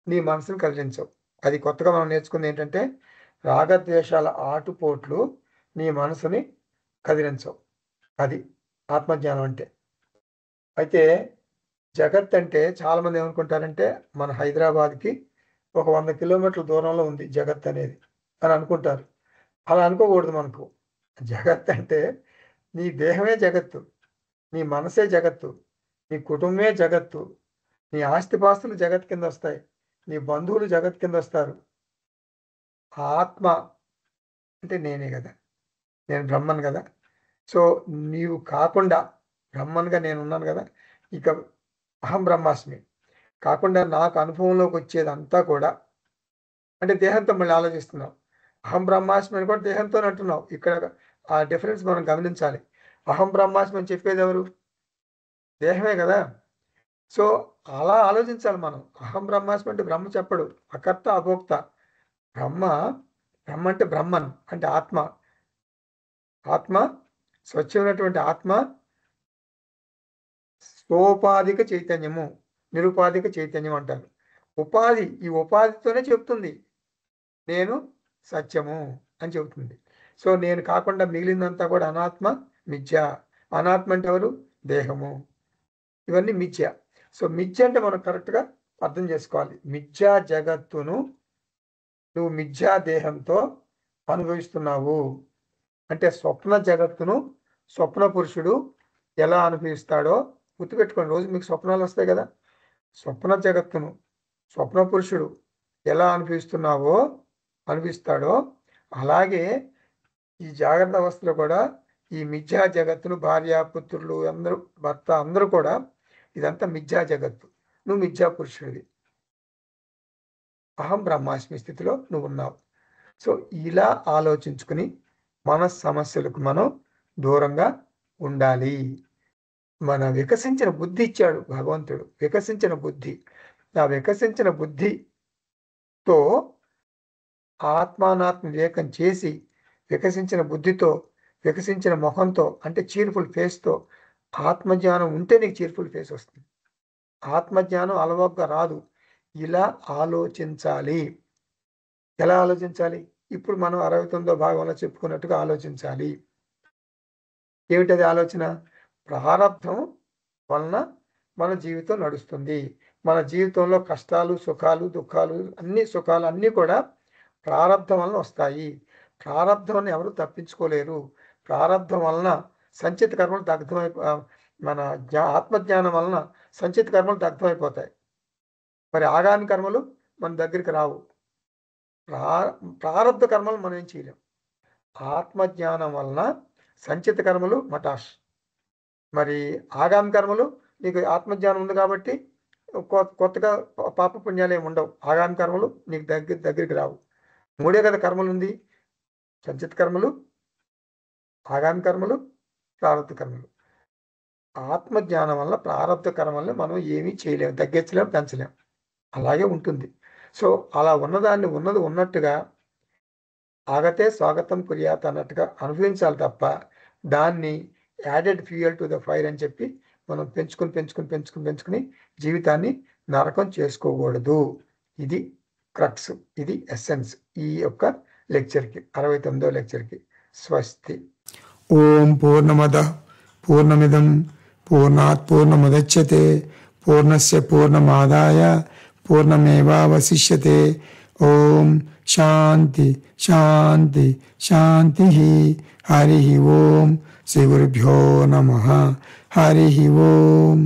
నీ మనసును కదిలించవు. అది కొత్తగా మనం నేర్చుకుంది ఏంటంటే, రాగద్వేషాల ఆటుపోట్లు నీ మనసుని కదిలించవు. అది ఆత్మజ్ఞానం అంటే. అయితే జగత్ అంటే చాలామంది ఏమనుకుంటారంటే, మన హైదరాబాద్కి ఒక 100 కిలోమీటర్ల దూరంలో ఉంది జగత్ అనేది అని అనుకుంటారు. అలా అనుకోకూడదు. మనకు జగత్ అంటే నీ దేహమే జగత్తు, నీ మనసే జగత్తు, నీ కుటుంబమే జగత్తు, నీ ఆస్తిపాస్తులు జగత్ కింద వస్తాయి, నీ బంధువులు జగత్ కింద వస్తారు. ఆత్మ అంటే నేనే కదా, నేను బ్రహ్మన్ కదా. సో నీవు కాకుండా బ్రహ్మన్గా నేను ఉన్నాను కదా. ఇక అహం బ్రహ్మాస్మి కాకుండా నాకు అనుభవంలోకి వచ్చేదంతా కూడా, అంటే దేహంతో మళ్ళీ ఆలోచిస్తున్నావు. అహం బ్రహ్మాస్మి అని కూడా దేహంతోనే అంటున్నావు. ఇక్కడ ఆ డిఫరెన్స్ మనం గమనించాలి. అహం బ్రహ్మాస్మి అని చెప్పేది ఎవరు? దేహమే కదా. సో అలా ఆలోచించాలి మనం. అహం బ్రహ్మాస్మి అంటే బ్రహ్మ చెప్పడు, అకర్త అభోక్త. బ్రహ్మ అంటే బ్రహ్మన్ అంటే ఆత్మ. ఆత్మ స్వచ్ఛమైనటువంటి ఆత్మ సోపాధిక చైతన్యము, నిరుపాధిక చైతన్యం అంటారు. ఉపాధి, ఈ ఉపాధితోనే చెప్తుంది నేను సత్యము అని చెబుతుంది. సో నేను కాకుండా మిగిలినంతా కూడా అనాత్మ, మిథ్య. అనాత్మ అంటే ఎవరు? దేహము. ఇవన్నీ మిథ్య. సో మిథ్య అంటే మనం కరెక్ట్గా అర్థం చేసుకోవాలి. మిథ్యా జగత్తును నువ్వు మిథ్యా దేహంతో అనుభవిస్తున్నావు అంటే స్వప్న జగత్తును స్వప్న పురుషుడు ఎలా అనుభవిస్తాడో గుర్తుపెట్టుకోండి. రోజు మీకు స్వప్నాలు వస్తాయి కదా. స్వప్న జగత్తును స్వప్న పురుషుడు ఎలా అనుభవిస్తాడో అలాగే ఈ జాగ్రత్త అవస్థలో కూడా ఈ మిథ్యా జగత్తును భార్య పుత్రులు అందరూ భర్త అందరూ కూడా ఇదంతా మిథ్యా జగత్తు. నువ్వు మిథ్యా పురుషుడివి, అహం బ్రహ్మాస్మి స్థితిలో నువ్వు ఉన్నావు. సో ఇలా ఆలోచించుకుని మన సమస్యలకు మనం దూరంగా ఉండాలి. మన వికసించిన బుద్ధి ఇచ్చాడు భగవంతుడు, వికసించిన బుద్ధి. ఆ వికసించిన బుద్ధితో ఆత్మానాత్మ వివేకం చేసి వికసించిన బుద్ధితో వికసించిన ముఖంతో అంటే చీర్ఫుల్ ఫేస్తో ఆత్మజ్ఞానం ఉంటే నీకు చీర్ఫుల్ ఫేస్ వస్తుంది. ఆత్మజ్ఞానం అలవోగ్గా రాదు. ఇలా ఆలోచించాలి. ఎలా ఆలోచించాలి? ఇప్పుడు మనం 69వ భాగంలో చెప్పుకున్నట్టుగా ఆలోచించాలి. ఏమిటది ఆలోచన? ప్రారబ్ధం వలన మన జీవితం నడుస్తుంది. మన జీవితంలో కష్టాలు, సుఖాలు, దుఃఖాలు, సుఖాలు అన్నీ కూడా ప్రారబ్ధం వలన వస్తాయి. ప్రారబ్ధం ఎవరు తప్పించుకోలేరు. ప్రారబ్ధం వలన సంచిత కర్మలు మన ఆత్మజ్ఞానం వలన సంచిత కర్మలు దగ్ధమైపోతాయి. మరి ఆగామి కర్మలు మన దగ్గరికి రావు. ప్రారబ్ధ కర్మలు మనం ఏం చేయలేం. ఆత్మజ్ఞానం వలన సంచిత కర్మలు మటాష్. మరి ఆగామి కర్మలు నీకు ఆత్మజ్ఞానం ఉంది కాబట్టి కొత్తగా పాప పుణ్యాలు ఏమి ఉండవు. ఆగామి కర్మలు నీకు దగ్గరికి రావు. మూడే కదా కర్మలు ఉంది, సంచిత కర్మలు, ఆగామి కర్మలు, ప్రారబ్ధ కర్మలు. ఆత్మజ్ఞానం వల్ల ప్రారబ్ధ కర్మల్ని మనం ఏమీ చేయలేము, తగ్గించలేము, పెంచలేము. అలాగే ఉంటుంది. సో అలా ఉన్నదాన్ని ఉన్నది ఉన్నట్టుగా ఆగతే స్వాగతం కుర్యాత్ అన్నట్టుగా అనుభవించాలి తప్ప దాన్ని added fuel to the fire అని చెప్పి మనం పెంచుకుని జీవితాన్ని నరకం చేసుకోకూడదు. ఇది క్రక్స్, ఇది ఎసెన్స్ ఈ యొక్క లెక్చర్కి, 69వ లెక్చర్కి. స్వస్తి. ఓం పూర్ణమద పూర్ణమిదం పూర్ణాత్ పూర్ణముదచ్యతే పూర్ణస్య పూర్ణమాదాయ పూర్ణమేవావశిష్యతే. ఓం శాంతి శాంతి శాంతి. హరి ఓం. శ్రీ గురుభ్యో నమః. హరి ఓం.